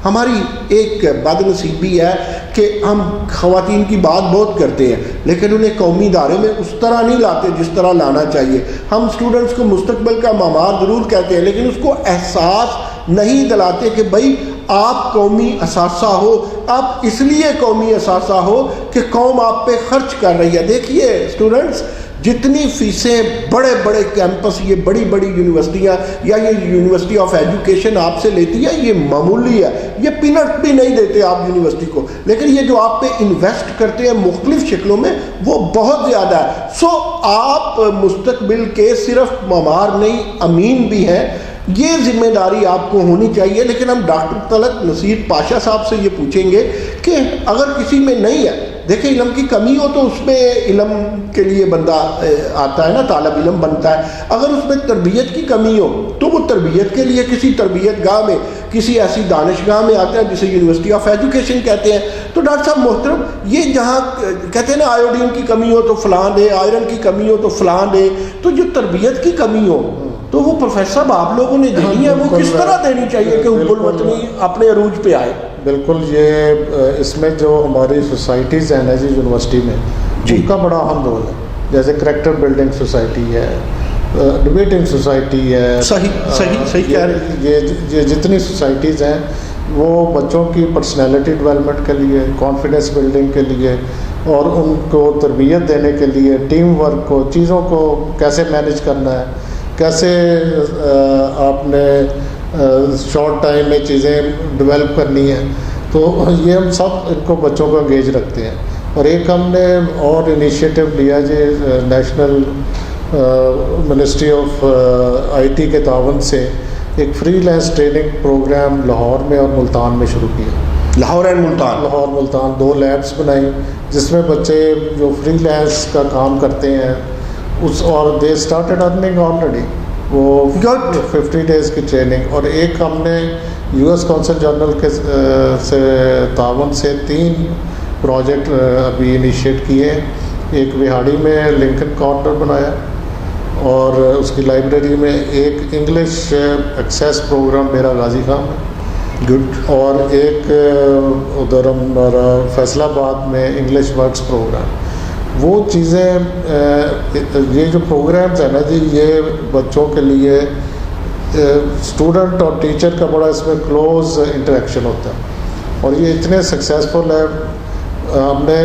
ہماری ایک بد نصیبی ہے کہ ہم خواتین کی بات بہت کرتے ہیں لیکن انہیں قومی ادارے میں اس طرح نہیں لاتے جس طرح لانا چاہیے. ہم اسٹوڈنٹس کو مستقبل کا معمار ضرور کہتے ہیں لیکن اس کو احساس نہیں دلاتے کہ بھائی آپ قومی اثاثہ ہو. آپ اس لیے قومی اثاثہ ہو کہ قوم آپ پہ خرچ کر رہی ہے. دیکھیے اسٹوڈنٹس، جتنی فیسیں بڑے بڑے کیمپس، یہ بڑی بڑی یونیورسٹیاں یا یہ یونیورسٹی آف ایجوکیشن آپ سے لیتی ہے، یہ معمولی ہے. یہ پینٹ بھی نہیں دیتے آپ یونیورسٹی کو، لیکن یہ جو آپ پہ انویسٹ کرتے ہیں مختلف شکلوں میں وہ بہت زیادہ ہے. سو آپ مستقبل کے صرف معمار نہیں، امین بھی ہیں. یہ ذمہ داری آپ کو ہونی چاہیے. لیکن ہم ڈاکٹر طلعت نصیر پاشا صاحب سے یہ پوچھیں گے کہ اگر کسی میں نہیں ہے، دیکھیں علم کی کمی ہو تو اس میں علم کے لیے بندہ آتا ہے نا، طالب علم بنتا ہے. اگر اس میں تربیت کی کمی ہو تو وہ تربیت کے لیے کسی تربیت گاہ میں، کسی ایسی دانشگاہ میں آتا ہے جسے یونیورسٹی آف ایجوکیشن کہتے ہیں. تو ڈاکٹر صاحب محترم، یہ جہاں کہتے ہیں نا آیوڈین کی کمی ہو تو فلاں دے، آئرن کی کمی ہو تو فلاں دے، تو جو تربیت کی کمی ہو تو وہ پروفیسر صاحب آپ لوگوں نے دینی ہے، وہ کس طرح دینی چاہیے کہ حب الوطنی اپنے عروج پہ آئے؟ بالکل، یہ اس میں جو ہماری سوسائٹیز ہیں نا جی یونیورسٹی میں، ان کا بڑا اہم رول ہے. جیسے کریکٹر بلڈنگ سوسائٹی ہے، ڈبیٹنگ سوسائٹی ہے. صحیح کہہ رہے ہیں. یہ جتنی سوسائٹیز ہیں وہ بچوں کی پرسنالٹی ڈیولپمنٹ کے لیے، کانفیڈنس بلڈنگ کے لیے اور ان کو تربیت دینے کے لیے، ٹیم ورک کو، چیزوں کو کیسے مینیج کرنا ہے، کیسے آپ نے شارٹ ٹائم میں چیزیں ڈیولپ کرنی ہیں. تو یہ ہم سب ان کو بچوں کو انگیج رکھتے ہیں. اور ایک ہم نے اور انیشیٹو لیا جی national ministry of I T کے تعاون سے ایک freelance training program Lahore میں اور ملتان میں شروع کیا. لاہور ملتان 2 لیبس بنائی جس میں بچے جو فری لینس کا کام کرتے ہیں اور دے اسٹارٹیڈ ارننگ آلریڈی، وہ 50 ڈیز کی ٹریننگ. اور ایک ہم نے یو ایس کونسل جنرل کے سے تعاون سے 3 پروجیکٹ ابھی انیشیٹ کیے. ایک وہاڑی میں لنکن کارنر بنایا اور اس کی لائبریری میں ایک انگلش ایکسیس پروگرام میرا غازی خان ہے، گڈ. اور ایک ادھر ہمارا فیصل آباد میں انگلش ورکس پروگرام. وہ چیزیں یہ جو پروگرامز ہیں نا جی، یہ بچوں کے لیے اسٹوڈنٹ اور ٹیچر کا بڑا اس میں کلوز انٹریکشن ہوتا ہے اور یہ اتنے سکسیزفل ہے. ہم نے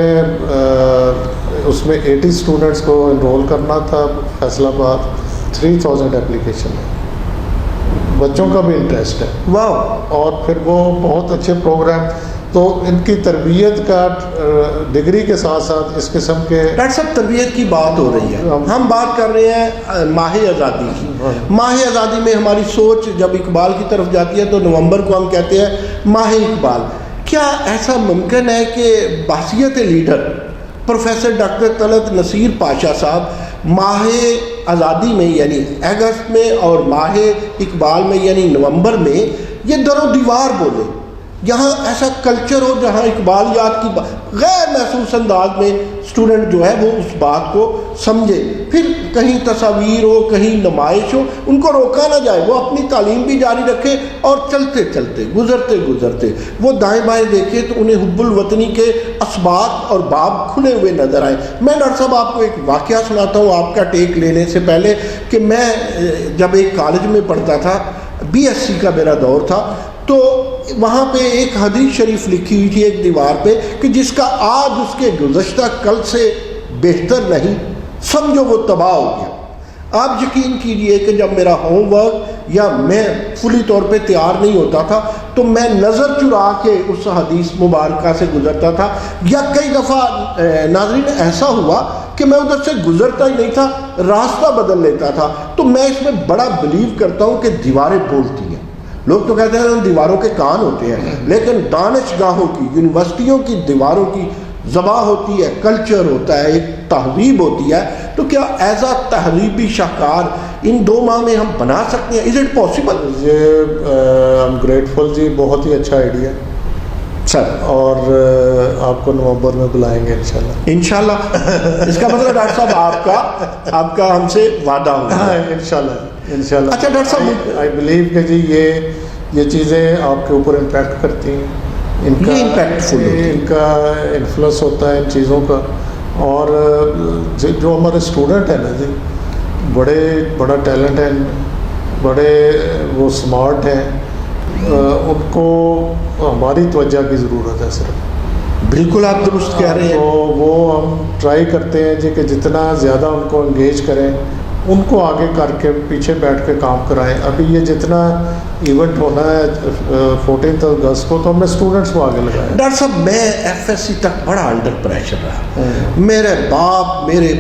اس میں 80 اسٹوڈنٹس کو انرول کرنا تھا فیصل آباد. 3000 اپلیکیشن ہے، بچوں کا بھی انٹرسٹ ہے. واو. اور پھر وہ بہت اچھے پروگرام تو ان کی تربیت کا ڈگری کے ساتھ ساتھ اس قسم کے ڈاکٹر صاحب تربیت کی بات ہو رہی ہے، ہم بات کر رہے ہیں ماہ آزادی کی. ماہ آزادی میں ہماری سوچ جب اقبال کی طرف جاتی ہے تو نومبر کو ہم کہتے ہیں ماہ اقبال. کیا ایسا ممکن ہے کہ بحیثیت leader professor doctor Talat Naseer Pasha صاحب ماہ آزادی میں یعنی اگست میں اور ماہ اقبال میں یعنی نومبر میں یہ در و دیوار بولے، یہاں ایسا کلچر ہو جہاں اقبالیات کی غیر محسوس انداز میں اسٹوڈنٹ جو ہے وہ اس بات کو سمجھے، پھر کہیں تصاویر ہو کہیں نمائش ہو ان کو روکا نہ جائے، وہ اپنی تعلیم بھی جاری رکھے اور چلتے چلتے گزرتے گزرتے وہ دائیں بائیں دیکھے تو انہیں حب الوطنی کے اسباق اور باب کھلے ہوئے نظر آئے. میں ڈاکٹر صاحب آپ کو ایک واقعہ سناتا ہوں آپ کا ٹیک لینے سے پہلے کہ میں جب ایک کالج میں پڑھتا تھا، BSc کا میرا دور تھا، تو وہاں پہ ایک حدیث شریف لکھی ہوئی تھی ایک دیوار پہ کہ جس کا آج اس کے گزشتہ کل سے بہتر نہیں سمجھو وہ تباہ ہو گیا. آپ یقین کیجئے کہ جب میرا ہوم ورک یا میں فلی طور پہ تیار نہیں ہوتا تھا تو میں نظر چرا کے اس حدیث مبارکہ سے گزرتا تھا، یا کئی دفعہ ناظرین ایسا ہوا کہ میں ادھر سے گزرتا ہی نہیں تھا، راستہ بدل لیتا تھا. تو میں اس میں بڑا بلیو کرتا ہوں کہ دیواریں بولتی ہیں. لوگ تو کہتے ہیں ان دیواروں کے کان ہوتے ہیں، لیکن دانشگاہوں کی یونیورسٹیوں کی دیواروں کی زبان ہوتی ہے، کلچر ہوتا ہے، ایک تہذیب ہوتی ہے. تو کیا ایسا تہذیبی شاہکار ان 2 ماہ میں ہم بنا سکتے ہیں؟ Is it possible? یہ ایم گریٹفل جی، بہت ہی اچھا آئیڈیا سر، اور آپ کو نومبر میں بلائیں گے انشاءاللہ. اس کا مطلب ڈاکٹر صاحب آپ کا ہم سے وعدہ ہوگا. انشاءاللہ. اچھا ڈاکٹر صاحب، آئی بلیو کہ جی یہ چیزیں آپ کے اوپر امپیکٹ کرتی ہیں، ان کا انفلوئنس ہوتا ہے ان چیزوں کا. اور جو ہمارے اسٹوڈنٹ ہیں نا جی، بڑا ٹیلنٹ ہے، بڑے وہ اسمارٹ ہیں، ان کو ہماری توجہ کی ضرورت ہے صرف. بالکل آپ درست کہہ رہے ہیں. تو وہ ہم ٹرائی کرتے ہیں جی کہ جتنا زیادہ ان کو انگیج کریں، ان کو آگے کر کے پیچھے بیٹھ کے کام کرائیں. ابھی یہ جتنا ایونٹ ہونا ہے 14 اگست کو، تو ہم نے اسٹوڈنٹس کو آگے لگایا. ڈاکٹر صاحب میں FSC تک بڑا انڈر پریشر رہا. میرے باپ میرے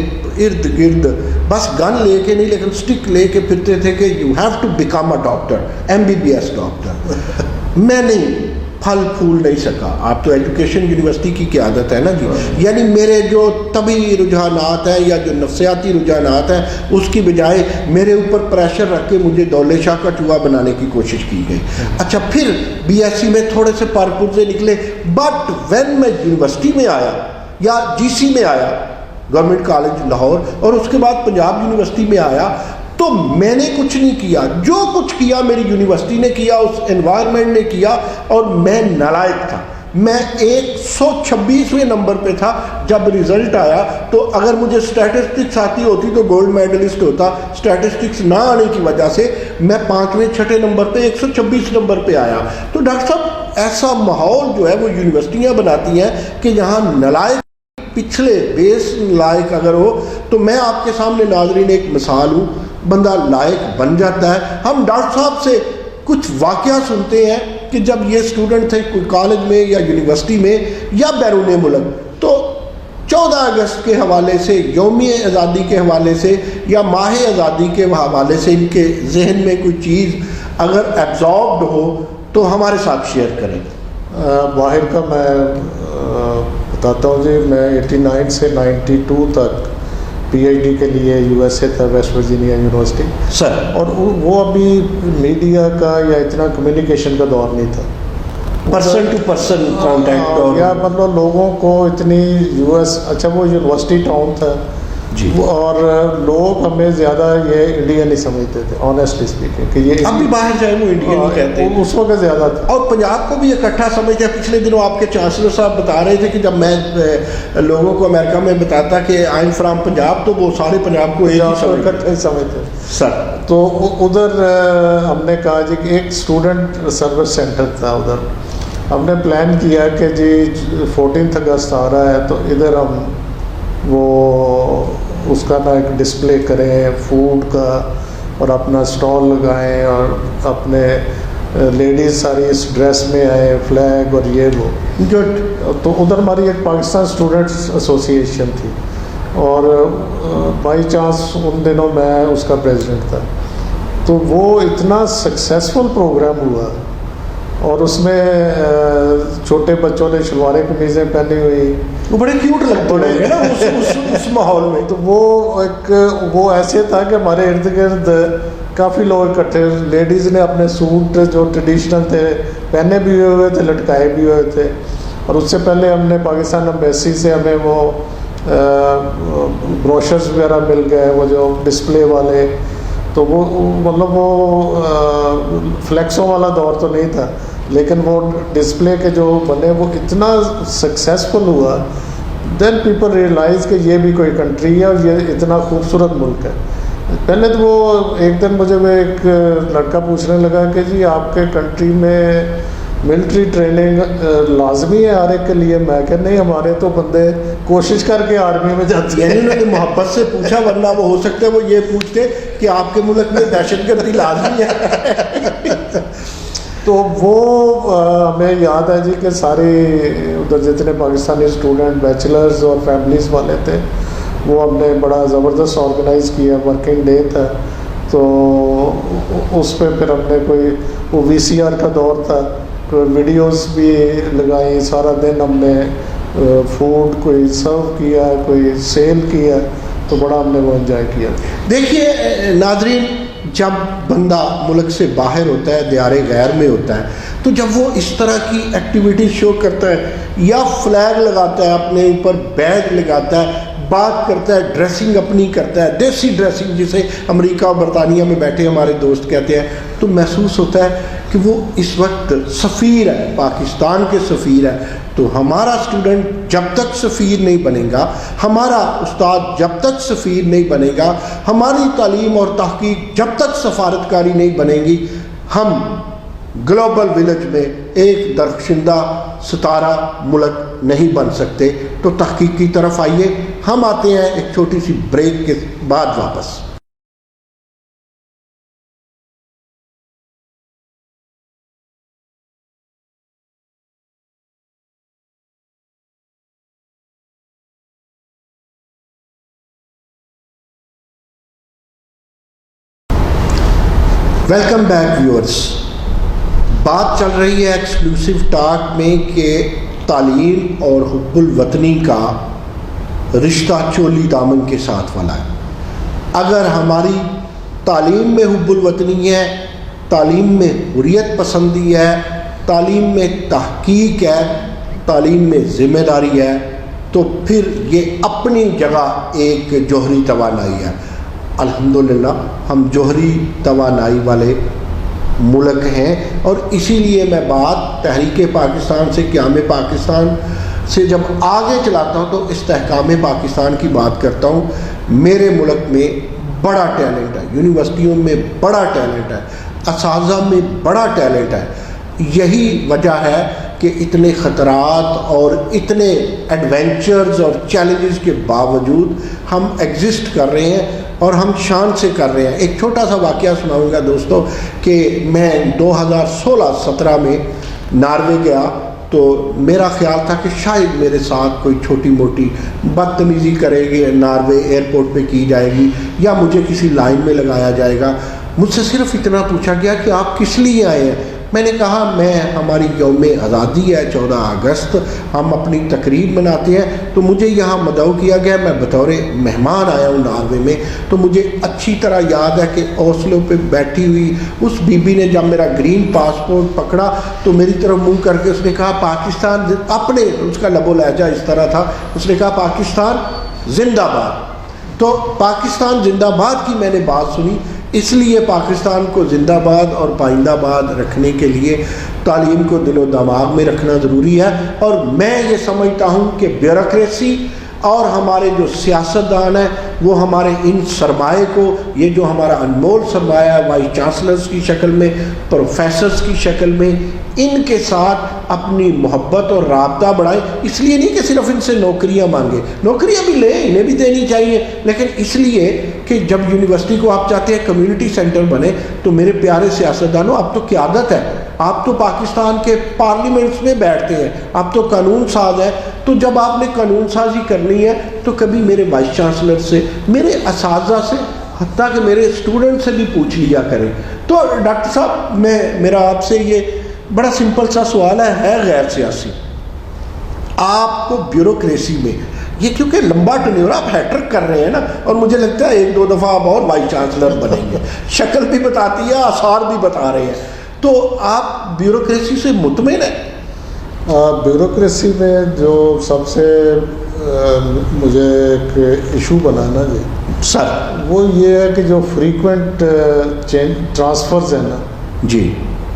ارد گرد بس گن لے کے نہیں لیکن سٹک لے کے پھرتے تھے کہ you have to become a doctor, MBBS doctor. میں نہیں پھل پھول نہیں سکا. آپ تو ایجوکیشن یونیورسٹی کی قیادت ہے نا جی، یعنی میرے جو طبی رجحانات ہیں یا جو نفسیاتی رجحانات ہیں اس کی بجائے میرے اوپر پریشر رکھ کے مجھے دولے شاہ کا چوہا بنانے کی کوشش کی گئی. اچھا پھر BSc میں تھوڑے سے پرپرزے نکلے، بٹ وین میں یونیورسٹی میں آیا یا GC میں آیا گورنمنٹ کالج لاہور، اور اس کے بعد پنجاب یونیورسٹی میں آیا، تو میں نے کچھ نہیں کیا. جو کچھ کیا میری یونیورسٹی نے کیا، اس انوائرمنٹ نے کیا، اور میں نالائق تھا. میں 126ویں نمبر پہ تھا جب رزلٹ آیا. تو اگر مجھے اسٹیٹسٹکس آتی ہوتی تو گولڈ میڈلسٹ ہوتا. اسٹیٹسٹکس نہ آنے کی وجہ سے میں 5ویں 6 نمبر پہ 126 نمبر پہ آیا. تو ڈاکٹر صاحب ایسا ماحول جو ہے وہ یونیورسٹیاں بناتی ہیں کہ یہاں نالائق پچھلے بیس لائق اگر ہو تو میں آپ کے سامنے ناظرین ایک مثال ہوں، بندہ لائق بن جاتا ہے. ہم ڈاکٹر صاحب سے کچھ واقعہ سنتے ہیں کہ جب یہ اسٹوڈنٹ تھے کوئی کالج میں یا یونیورسٹی میں یا بیرون ملک، تو 14 اگست کے حوالے سے، یوم آزادی کے حوالے سے یا ماہ آزادی کے حوالے سے ان کے ذہن میں کوئی چیز اگر ایبزاربڈ ہو تو ہمارے ساتھ شیئر کریں. باہر کا میں بتاتا ہوں جی. میں 89 سے 92 تک PhD کے لیے USA تھا، ویسٹ ورجینیا یونیورسٹی سر. اور وہ ابھی میڈیا کا یا اتنا کمیونیکیشن کا دور نہیں تھا، پرسن ٹو پرسن کانٹیکٹ، یا مطلب لوگوں کو اتنی US، اچھا وہ یونیورسٹی ٹاؤن تھا جی، اور لوگ ہمیں زیادہ یہ انڈین نہیں سمجھتے تھے، آنیسٹلی اسپیکنگ، کہ یہ اب بھی باہر جائے وہ انڈین ہی کہتے ہیں. اس وقت زیادہ تھا. اور پنجاب کو بھی اکٹھا سمجھتے ہیں. پچھلے دنوں آپ کے چانسلر صاحب بتا رہے تھے کہ جب میں لوگوں کو امریکہ میں بتاتا کہ آئی ایم فرام پنجاب، تو وہ سارے پنجاب کو اکٹھے سمجھتے سر. تو ادھر ہم نے کہا جی کہ ایک اسٹوڈنٹ سروس سینٹر تھا، ادھر ہم نے پلان کیا کہ جی 14 اگست آ رہا ہے تو ادھر ہم وہ اس کا نا ایک ڈسپلے کریں فوڈ کا، اور اپنا اسٹال لگائیں اور اپنے لیڈیز ساری اس ڈریس میں آئے، فلیگ اور یہ وہ جو، تو ادھر ہماری ایک پاکستان اسٹوڈنٹس ایسوسیشن تھی، اور بائی چانس ان دنوں میں اس کا پریزیڈنٹ تھا، تو وہ اتنا سکسیزفل پروگرام ہوا، اور اس میں چھوٹے بچوں نے شلواریں قمیضیں پہنی ہوئی، وہ بڑے کیوٹ لگتے ہیں نا اس ماحول میں. تو وہ ایسے تھا کہ ہمارے ارد گرد کافی لوگ اکٹھے، لیڈیز نے اپنے سوٹ جو ٹریڈیشنل تھے پہنے بھی ہوئے تھے، لٹکائے بھی ہوئے تھے، اور اس سے پہلے ہم نے پاکستان امبیسی سے ہمیں وہ بروشرز وغیرہ مل گئے، وہ جو ڈسپلے والے، تو وہ مطلب وہ فلیکسوں والا دور تو نہیں تھا، لیکن وہ ڈسپلے کے جو بنے وہ اتنا سکسیزفل ہوا، دین پیپل ریئلائز کہ یہ بھی کوئی کنٹری ہے اور یہ اتنا خوبصورت ملک ہے. پہلے تو وہ ایک دن مجھے وہ ایک لڑکا پوچھنے لگا کہ جی آپ کے کنٹری میں ملٹری ٹریننگ لازمی ہے ہر ایک کے لیے؟ میں کہ نہیں، ہمارے تو بندے کوشش کر کے آرمی میں جاتے ہیں. یعنی انہوں نے محبت سے پوچھا، ورنہ وہ ہو سکتا ہے وہ یہ پوچھتے کہ آپ کے ملک میں دہشت گردی لازمی ہے. تو وہ ہمیں یاد ہے جی کہ سارے ادھر جتنے پاکستانی اسٹوڈنٹ بیچلرز اور فیملیز والے تھے، وہ ہم نے بڑا زبردست آرگنائز کیا، ورکنگ ڈے تھا، تو اس پہ پھر ہم نے کوئی وہ VCR کا دور تھا، ویڈیوز بھی لگائیں، سارا دن ہم نے فوڈ کوئی سرو کیا، کوئی سیل کیا، تو بڑا ہم نے وہ انجوائے کیا. دیکھیے ناظرین، جب بندہ ملک سے باہر ہوتا ہے، دیار غیر میں ہوتا ہے، تو جب وہ اس طرح کی ایکٹیویٹی شو کرتا ہے، یا فلیگ لگاتا ہے اپنے اوپر، بیج لگاتا ہے، بات کرتا ہے، ڈریسنگ اپنی کرتا ہے، دیسی ڈریسنگ جسے امریکہ اور برطانیہ میں بیٹھے ہمارے دوست کہتے ہیں، تو محسوس ہوتا ہے کہ وہ اس وقت سفیر ہے، پاکستان کے سفیر ہے. تو ہمارا اسٹوڈنٹ جب تک سفیر نہیں بنے گا، ہمارا استاد جب تک سفیر نہیں بنے گا، ہماری تعلیم اور تحقیق جب تک سفارتکاری نہیں بنے گی، ہم گلوبل ولیج میں ایک درخشندہ ستارہ ملک نہیں بن سکتے. تو تحقیق کی طرف آئیے، ہم آتے ہیں ایک چھوٹی سی بریک کے بعد واپس. Welcome back viewers. بات چل رہی ہے ایکسکلوسیو ٹاک میں کہ تعلیم اور حب الوطنی کا رشتہ چولی دامن کے ساتھ والا ہے. اگر ہماری تعلیم میں حب الوطنی ہے، تعلیم میں حریت پسندی ہے، تعلیم میں تحقیق ہے، تعلیم میں ذمہ داری ہے، تو پھر یہ اپنی جگہ ایک جوہری توانائی ہے. الحمدللہ ہم جوہری توانائی والے ملک ہیں، اور اسی لیے میں بات تحریک پاکستان سے، قیام پاکستان سے جب آگے چلاتا ہوں تو استحکام پاکستان کی بات کرتا ہوں. میرے ملک میں بڑا ٹیلنٹ ہے، یونیورسٹیوں میں بڑا ٹیلنٹ ہے، اساتذہ میں بڑا ٹیلنٹ ہے. یہی وجہ ہے کہ اتنے خطرات اور اتنے ایڈونچرز اور چیلنجز کے باوجود ہم ایگزسٹ کر رہے ہیں، اور ہم شان سے کر رہے ہیں. ایک چھوٹا سا واقعہ سناؤں گا دوستو کہ میں 2016-17 میں ناروے گیا، تو میرا خیال تھا کہ شاید میرے ساتھ کوئی چھوٹی موٹی بدتمیزی کرے گی، ناروے ایئرپورٹ پہ کی جائے گی، یا مجھے کسی لائن میں لگایا جائے گا. مجھ سے صرف اتنا پوچھا گیا کہ آپ کس لیے آئے ہیں. میں نے کہا ہماری یوم آزادی ہے 14 اگست، ہم اپنی تقریب مناتے ہیں، تو مجھے یہاں مدعو کیا گیا. میں بطور مہمان آیا ہوں ناروے میں. تو مجھے اچھی طرح یاد ہے کہ اوسلو پہ بیٹھی ہوئی اس بی بی نے جب میرا گرین پاسپورٹ پکڑا تو میری طرف منہ کر کے اس نے کہا پاکستان، اپنے اس کا لب و لہجہ اس طرح تھا، اس نے کہا پاکستان زندہ باد. تو پاکستان زندہ باد کی میں نے بات سنی. اس لیے پاکستان کو زندہ باد اور پائندہ باد رکھنے کے لیے تعلیم کو دل و دماغ میں رکھنا ضروری ہے. اور میں یہ سمجھتا ہوں کہ بیوروکریسی اور ہمارے جو سیاستدان ہیں وہ ہمارے ان سرمایہ کو، یہ جو ہمارا انمول سرمایہ ہے، وائس چانسلرز کی شکل میں، پروفیسرز کی شکل میں، ان کے ساتھ اپنی محبت اور رابطہ بڑھائیں. اس لیے نہیں کہ صرف ان سے نوکریاں مانگیں، نوکریاں بھی لیں، انہیں بھی دینی چاہیے، لیکن اس لیے کہ جب یونیورسٹی کو آپ چاہتے ہیں کمیونٹی سینٹر بنے، تو میرے پیارے سیاستدانوں اب تو قیادت ہے. آپ تو پاکستان کے پارلیمنٹس میں بیٹھتے ہیں, آپ تو قانون ساز ہیں, تو جب آپ نے قانون سازی کرنی ہے تو کبھی میرے وائس چانسلر سے, میرے اساتذہ سے, حتیٰ کہ میرے اسٹوڈنٹ سے بھی پوچھ لیا کریں. تو ڈاکٹر صاحب میرا آپ سے یہ بڑا سمپل سا سوال ہے غیر سیاسی. آپ کو بیوروکریسی میں یہ کیونکہ لمبا ٹنیور آپ ہیٹرک کر رہے ہیں نا, اور مجھے لگتا ہے 1-2 دفعہ آپ اور وائس چانسلر بنیں گے, شکل بھی بتاتی ہے, آثار بھی بتا رہے ہیں, تو آپ بیوروکریسی سے مطمئن ہیں؟ بیوروکریسی میں جو سب سے مجھے ایک ایشو بنا نا جی سر, وہ یہ ہے کہ جو فریکوینٹ ٹرانسفرز ہیں نا جی,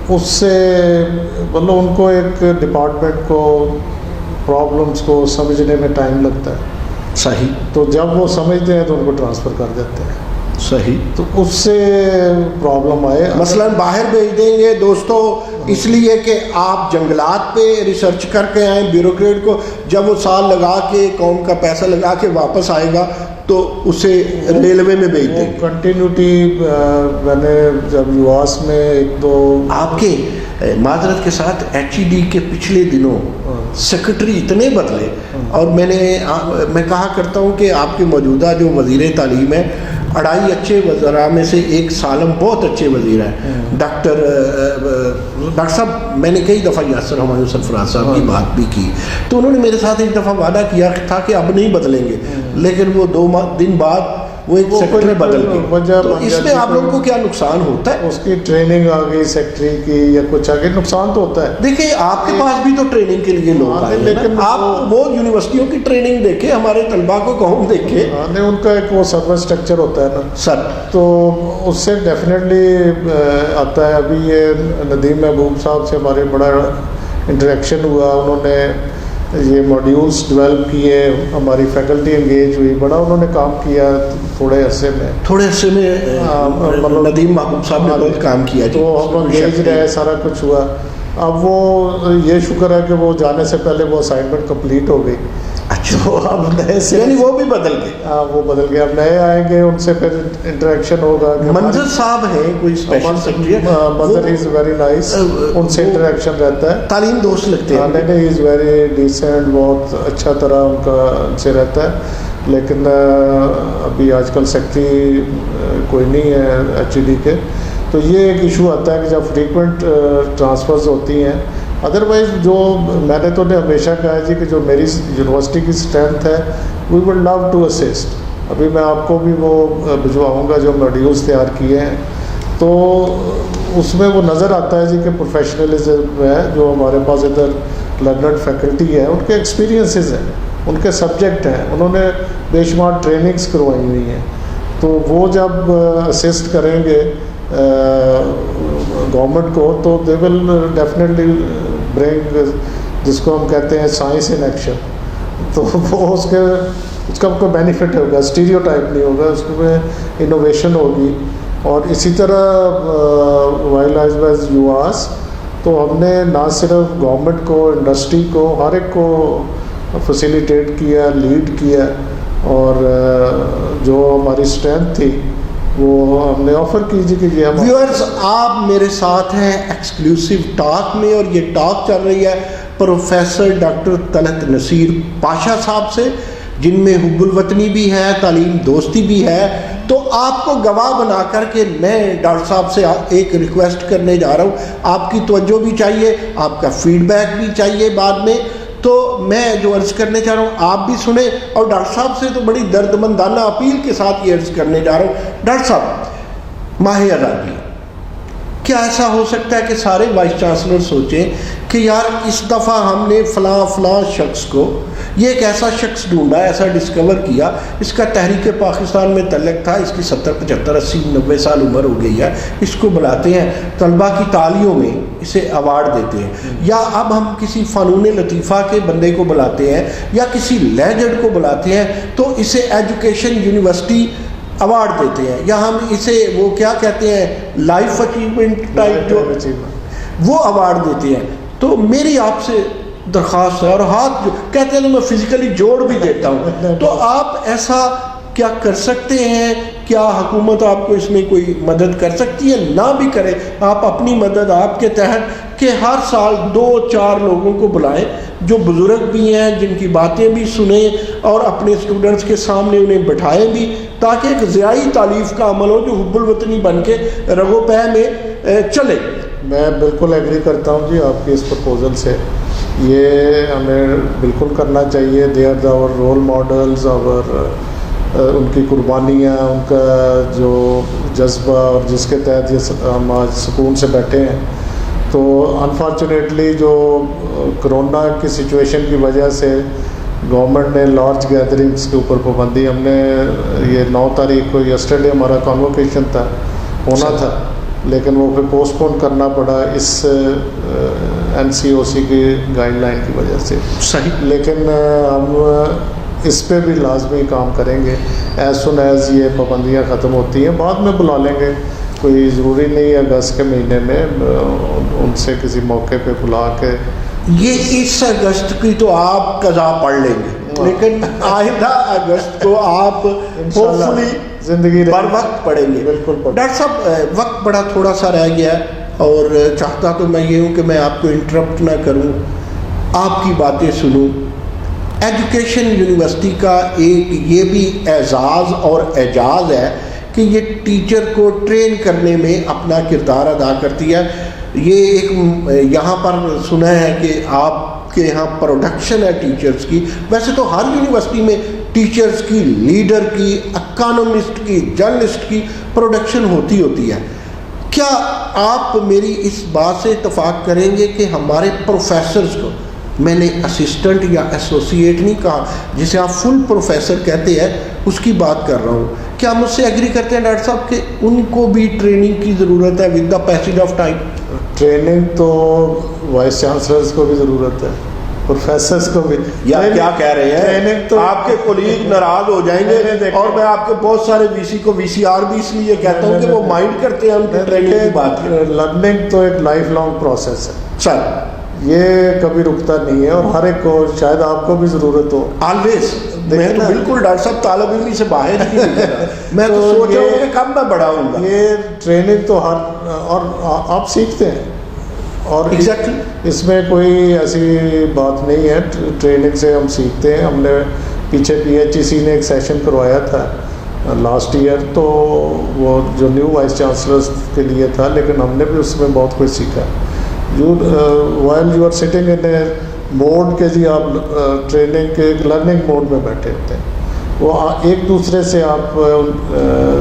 اس سے مطلب ان کو ایک ڈپارٹمنٹ کو پرابلمس کو سمجھنے میں ٹائم لگتا ہے. صحیح. تو جب وہ سمجھتے ہیں تو ان کو ٹرانسفر کر دیتے ہیں. صحیح. تو اس سے پرابلم آئے. مثلا باہر بھیج دیں گے دوستوں اس لیے کہ آپ جنگلات پہ ریسرچ کر کے آئیں, بیوروکریٹ کو جب وہ سال لگا کے قوم کا پیسہ لگا کے واپس آئے گا تو اسے ریلوے میں بھیج دیں گے. کنٹینیوٹی میں نے جب یواس میں 1-2 آپ کے معذرت کے ساتھ HED کے پچھلے دنوں سیکرٹری اتنے بدلے, اور میں کہا کرتا ہوں کہ آپ کے موجودہ جو وزیر تعلیم ہے 2.5 اچھے وزراء میں سے ایک سالم بہت اچھے وزیر ہیں. ڈاکٹر صاحب میں نے کئی دفعہ یاسر ہمایوں سرفراز صاحب کی بات بھی کی, تو انہوں نے میرے ساتھ ایک دفعہ وعدہ کیا تھا کہ اب نہیں بدلیں گے, لیکن وہ 2 دن بعد وہ ایک سیکرٹری بدل گئے. تو اس میں آپ لوگوں کو کیا نقصان ہوتا ہے؟ اس کی ٹریننگ آ گئی سیکرٹری کی یا کچھ آگے, نقصان تو ہوتا ہے. دیکھیں آپ کے پاس بھی تو ٹریننگ کے لیے لوگ آئے ہیں, لیکن آپ وہ یونیورسٹیوں کی ٹریننگ دیکھیں, ہمارے طلباء کو قوم دیکھیں. نہیں, ان کا ایک وہ سروس اسٹرکچر ہوتا ہے نا سر, تو اس سے ڈیفینیٹلی آتا ہے. ابھی یہ ندیم محبوب صاحب سے ہمارے بڑا انٹریکشن ہوا, انہوں نے یہ ماڈیولز ڈیولپ کیے, ہماری فیکلٹی انگیج ہوئی, بڑا انہوں نے کام کیا تھوڑے عرصے میں. ندیم محبوب صاحب نے بہت کام کیا, تو ہم انگیج رہے, سارا کچھ ہوا. اب وہ یہ شکر ہے کہ وہ جانے سے پہلے وہ اسائنمنٹ کمپلیٹ ہو گئی. اچھا, اب نئے سے یعنی وہ بھی بدل گئے. ہاں وہ بدل گئے, اب نئے آئیں گے, ان سے پھر انٹریکشن ہوگا. منظر صاحب ہیں کوئی اسپیشل سیکرٹری, منظر از ویری نائس, ان سے انٹریکشن رہتا ہے, تعلیم دوست لگتے ہیں. نہیں, از ویری ڈیسنٹ, بہت اچھا طرح ان کا سے رہتا ہے. لیکن ابھی آج کل سیکرٹری کوئی نہیں ہے HED کے, تو یہ ایک ایشو آتا ہے کہ جب فریکوینٹ ٹرانسفرز ہوتی ہیں. ادروائز جو میں نے تو ہمیشہ کہا ہے جی کہ جو میری یونیورسٹی کی اسٹرینتھ ہے, we would love to assist. ابھی میں آپ کو بھی وہ بھجواؤں گا جو موڈیولس تیار کیے ہیں, تو اس میں وہ نظر آتا ہے جی کہ پروفیشنلزم ہے جو ہمارے پاس ادھر لرنڈ فیکلٹی ہے, ان کے ایکسپیرینسز ہیں, ان کے سبجیکٹ ہیں, انہوں نے بے شمار ٹریننگز کروائی ہوئی ہیں. تو وہ جب اسسٹ کریں گے گورنمنٹ کو, تو دے ول ڈیفینیٹلی برنگ, جس کو ہم کہتے ہیں سائنس ان ایکشن. تو وہ اس کا کوئی بینیفٹ ہوگا, اسٹیریو ٹائپ نہیں ہوگا, اس میں انوویشن ہوگی. اور اسی طرح وائل ایز یواس, تو ہم نے نہ صرف گورنمنٹ کو, انڈسٹری کو, ہر ایک کو فیسیلیٹیٹ کیا, لیڈ کیا, اور جو ہماری اسٹرینتھ تھی وہ ہم نے آفر کیجیے کہ یہ ہم. ویورز, آپ میرے ساتھ ہیں ایکسکلوسیو ٹاک میں, اور یہ ٹاک چل رہی ہے پروفیسر ڈاکٹر طلعت نصیر پاشا صاحب سے, جن میں حب الوطنی بھی ہے, تعلیم دوستی بھی ہے. تو آپ کو گواہ بنا کر کے میں ڈاکٹر صاحب سے ایک ریکویسٹ کرنے جا رہا ہوں, آپ کی توجہ بھی چاہیے, آپ کا فیڈ بیک بھی چاہیے بعد میں. تو میں جو عرض کرنے چاہ رہا ہوں آپ بھی سنیں, اور ڈاکٹر صاحب سے تو بڑی درد مندانہ اپیل کے ساتھ یہ عرض کرنے جا رہا ہوں. ڈاکٹر صاحب, ماہ آزادی, کیا ایسا ہو سکتا ہے کہ سارے وائس چانسلر سوچیں کہ یار اس دفعہ ہم نے فلاں شخص کو, یہ ایک ایسا شخص ڈھونڈا, ایسا ڈسکور کیا, اس کا تحریک پاکستان میں تعلق تھا, اس کی 70, 75, 80, 90 سال عمر ہو گئی ہے, اس کو بلاتے ہیں طلباء کی تالیوں میں اسے ایوارڈ دیتے ہیں, یا اب ہم کسی فنون لطیفہ کے بندے کو بلاتے ہیں, یا کسی لیجنڈ کو بلاتے ہیں, تو اسے ایجوکیشن یونیورسٹی ایوارڈ دیتے ہیں, یا ہم اسے وہ کیا کہتے ہیں لائف اچیومنٹ ٹائپ جو وہ ایوارڈ دیتے ہیں. تو میری آپ سے درخواست ہے, اور ہاتھ جو کہتے ہیں تو میں فزیکلی جوڑ بھی دیتا ہوں, تو آپ ایسا کیا کر سکتے ہیں؟ کیا حکومت آپ کو اس میں کوئی مدد کر سکتی ہے؟ نہ بھی کرے، آپ اپنی مدد آپ کے تحت کہ ہر سال 2-4 لوگوں کو بلائیں جو بزرگ بھی ہیں، جن کی باتیں بھی سنیں اور اپنے اسٹوڈنٹس کے سامنے انہیں بٹھائیں بھی، تاکہ ایک ضیائی تالیف کا عمل ہو جو حب الوطنی بن کے رگو پہ میں چلے۔ میں بالکل ایگری کرتا ہوں جی آپ کی اس پرپوزل سے، یہ ہمیں بالکل کرنا چاہیے۔ They are our role models, ان کی قربانیاں، ان کا جو جذبہ اور جس کے تحت یہ ہم آج سکون سے بیٹھے ہیں۔ تو انفارچونیٹلی جو کرونا کی سچویشن کی وجہ سے گورنمنٹ نے لارج گیدرنگس کے اوپر پابندی، ہم نے یہ 9 تاریخ کو یسٹرڈے ہمارا کانووکیشن تھا، ہونا تھا، لیکن وہ پھر پوسٹ پون کرنا پڑا اس NCOC کی گائیڈ لائن کی وجہ سے۔ صحیح، لیکن ہم اس پہ بھی لازمی کام کریں گے ایز سون ایز یہ پابندیاں ختم ہوتی ہیں۔ بعد میں بلا لیں گے، کوئی ضروری نہیں ہے اگست کے مہینے میں، ان سے کسی موقع پہ بلا کے۔ یہ اس اگست کی تو آپ قضا پڑھ لیں گے، لیکن آئندہ اگست کو آپ ہوپفلی زندگی بر وقت پڑھیں گے۔ بالکل۔ ڈاکٹر صاحب وقت بڑا تھوڑا سا رہ گیا ہے، اور چاہتا تو میں یہ ہوں کہ میں آپ کو انٹرپٹ نہ کروں، آپ کی باتیں سنوں۔ ایجوکیشن یونیورسٹی کا ایک یہ بھی اعزاز اور اعجاز ہے کہ یہ ٹیچر کو ٹرین کرنے میں اپنا کردار ادا کرتی ہے۔ یہ ایک یہاں پر سنا ہے کہ آپ کے یہاں پروڈکشن ہے ٹیچرز کی، ویسے تو ہر یونیورسٹی میں ٹیچرز کی، لیڈر کی، اکانومسٹ کی، جرنلسٹ کی پروڈکشن ہوتی ہے۔ کیا آپ میری اس بات سے اتفاق کریں گے کہ ہمارے پروفیسرز کو، میں نے اسسٹنٹ یا ایسوسیٹ نہیں کہا، جسے آپ فل پروفیسر کہتے ہیں، اس کی بات کر رہا ہوں، کیا مجھ سے ایگری کرتے ہیں ڈاکٹر صاحب کہ ان کو بھی ٹریننگ کی ضرورت ہے with the passage of time? Training تو وائس چانسلرز کو بھی ضرورت ہے، پروفیسرز کو بھی۔ یا کیا کہہ رہے ہیں؟ ٹریننگ تو آپ کے کولیگ ناراض ہو جائیں گے، اور میں آپ کے بہت سارے VC کو VCR بھی اس لیے کہتا ہوں کہ وہ مائنڈ کرتے ہیں ان کی ٹریننگ کی بات۔ لرننگ تو ایک لائف لانگ پروسیس ہے سر، یہ کبھی رکتا نہیں ہے، اور ہر ایک کو، شاید آپ کو بھی ضرورت ہو آلویز۔ میں تو بالکل ڈاکٹر صاحب طالب علمی سے باہر ہی نہیں رہا، میں تو سوچ رہا ہوں کہ کب میں بڑا ہوں گا۔ یہ ٹریننگ تو ہر، اور آپ سیکھتے ہیں، اور ایگزیکٹلی اس میں کوئی ایسی بات نہیں ہے، ٹریننگ سے ہم سیکھتے ہیں۔ ہم نے پیچھے PHEC نے ایک سیشن کروایا تھا لاسٹ ایئر، تو وہ جو نیو وائس چانسلرز کے لیے تھا، لیکن ہم نے بھی اس میں بہت کچھ سیکھا۔ while you are sitting in a mood کے جی آپ ٹریننگ کے لرننگ موڈ میں بیٹھے ہوتے ہیں، وہ ایک دوسرے سے آپ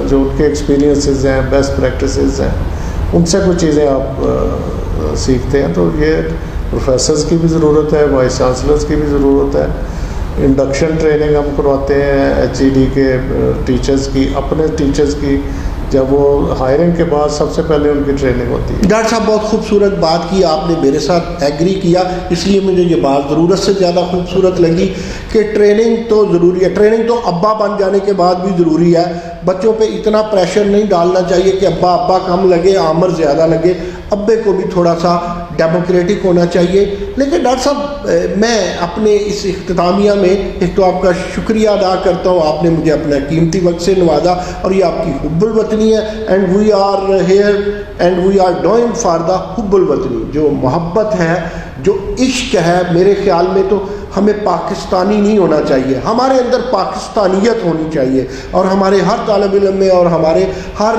جو ان کے ایکسپیرینسز ہیں، بیسٹ پریکٹسز ہیں، ان سے کچھ چیزیں آپ سیکھتے ہیں۔ تو یہ پروفیسرز کی بھی ضرورت ہے، وائس چانسلرز کی بھی ضرورت ہے۔ انڈکشن ٹریننگ ہم کرواتے ہیں HED کے ٹیچرز کی، اپنے ٹیچرز کی، جب وہ ہائرنگ کے بعد سب سے پہلے ان کی ٹریننگ ہوتی ہے۔ ڈاکٹر صاحب بہت خوبصورت بات کی آپ نے، میرے ساتھ ایگری کیا، اس لیے مجھے یہ بات ضرورت سے زیادہ خوبصورت لگی کہ ٹریننگ تو ضروری ہے۔ ٹریننگ تو ابا بن جانے کے بعد بھی ضروری ہے۔ بچوں پہ اتنا پریشر نہیں ڈالنا چاہیے کہ ابا کم لگے، عامر زیادہ لگے۔ ابے کو بھی تھوڑا سا ڈیموکریٹک ہونا چاہیے۔ لیکن ڈاکٹر صاحب میں اپنے اس اختتامیہ میں ایک تو آپ کا شکریہ ادا کرتا ہوں، آپ نے مجھے اپنا قیمتی وقت سے نوازا، اور یہ آپ کی حب الوطنی ہے، and we are here and we are doing for the حب الوطنی، جو محبت ہے، جو عشق ہے۔ میرے خیال میں تو ہمیں پاکستانی نہیں ہونا چاہیے، ہمارے اندر پاکستانیت ہونی چاہیے، اور ہمارے ہر طالب علم میں اور ہمارے ہر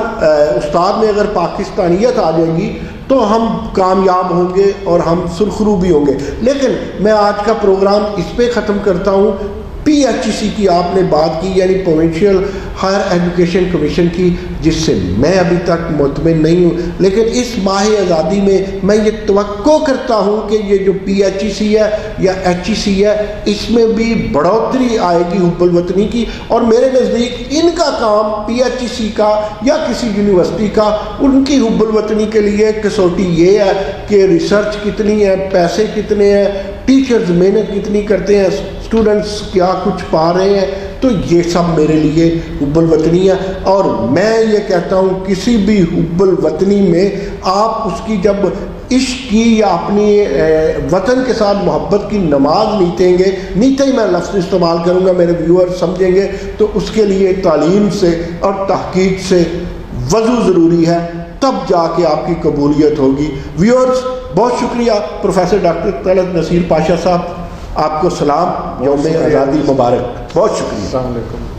استاد میں اگر پاکستانیت آ جائے گی تو ہم کامیاب ہوں گے اور ہم سرخرو بھی ہوں گے۔ لیکن میں آج کا پروگرام اس پہ ختم کرتا ہوں۔ PHEC کی آپ نے بات کی، یعنی پروونشل ہائر ایجوکیشن کمیشن کی، جس سے میں ابھی تک مطمئن نہیں ہوں، لیکن اس ماہ آزادی میں یہ توقع کرتا ہوں کہ یہ جو PHEC ہے یا HEC ہے، اس میں بھی بڑھوتری آئے گی حب الوطنی کی۔ اور میرے نزدیک ان کا کام، PHEC کا یا کسی یونیورسٹی کا، ان کی حب الوطنی کے لیے کسوٹی یہ ہے کہ ریسرچ کتنی ہے، پیسے کتنے ہیں، ٹیچرز محنت کتنی کرتے ہیں، اسٹوڈنٹس کیا کچھ پا رہے ہیں۔ تو یہ سب میرے لیے حب الوطنی ہے، اور میں یہ کہتا ہوں کسی بھی حب الوطنی میں آپ اس کی جب عشق کی یا اپنی وطن کے ساتھ محبت کی نماز نیتیں گے، نیتے ہی میں لفظ استعمال کروں گا، میرے ویور سمجھیں گے، تو اس کے لیے تعلیم سے اور تحقیق سے وضو ضروری ہے، تب جا کے آپ کی قبولیت ہوگی۔ ویورز بہت شکریہ پروفیسر ڈاکٹر طلعت نصیر پاشا صاحب، آپ کو سلام، یوم آزادی مبارک، بہت شکریہ۔ السلام علیکم۔